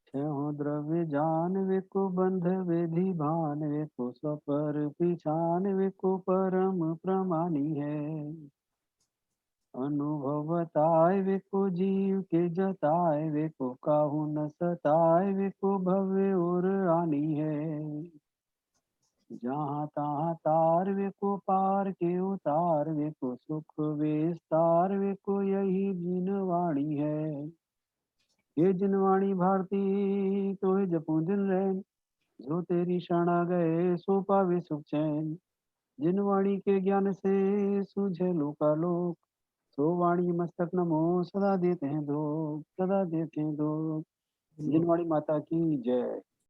छहो द्रव्य जान वेको बंध वेधि भान वेको स्वपर पिछान वेको परम प्रमाणी है। अनुभव बताए वेको जीव के जताए वेको काहू न सताए वेको भव्य और आनी है। जहाँ तहाँ तार वेको पार के उतार वेको सुख विस्तार वेको यही जिनवाणी है। ये जिनवाणी भारती तो है जपू दिन रैन, जो तेरी शरण आ गए सो पावे सुख चैन। जिनवाणी के ज्ञान से सूझे लोकालोक, सो वाणी मस्तक नमो सदा देते हैं दो, सदा देते हैं दो। अंजनवाड़ी माता की जय।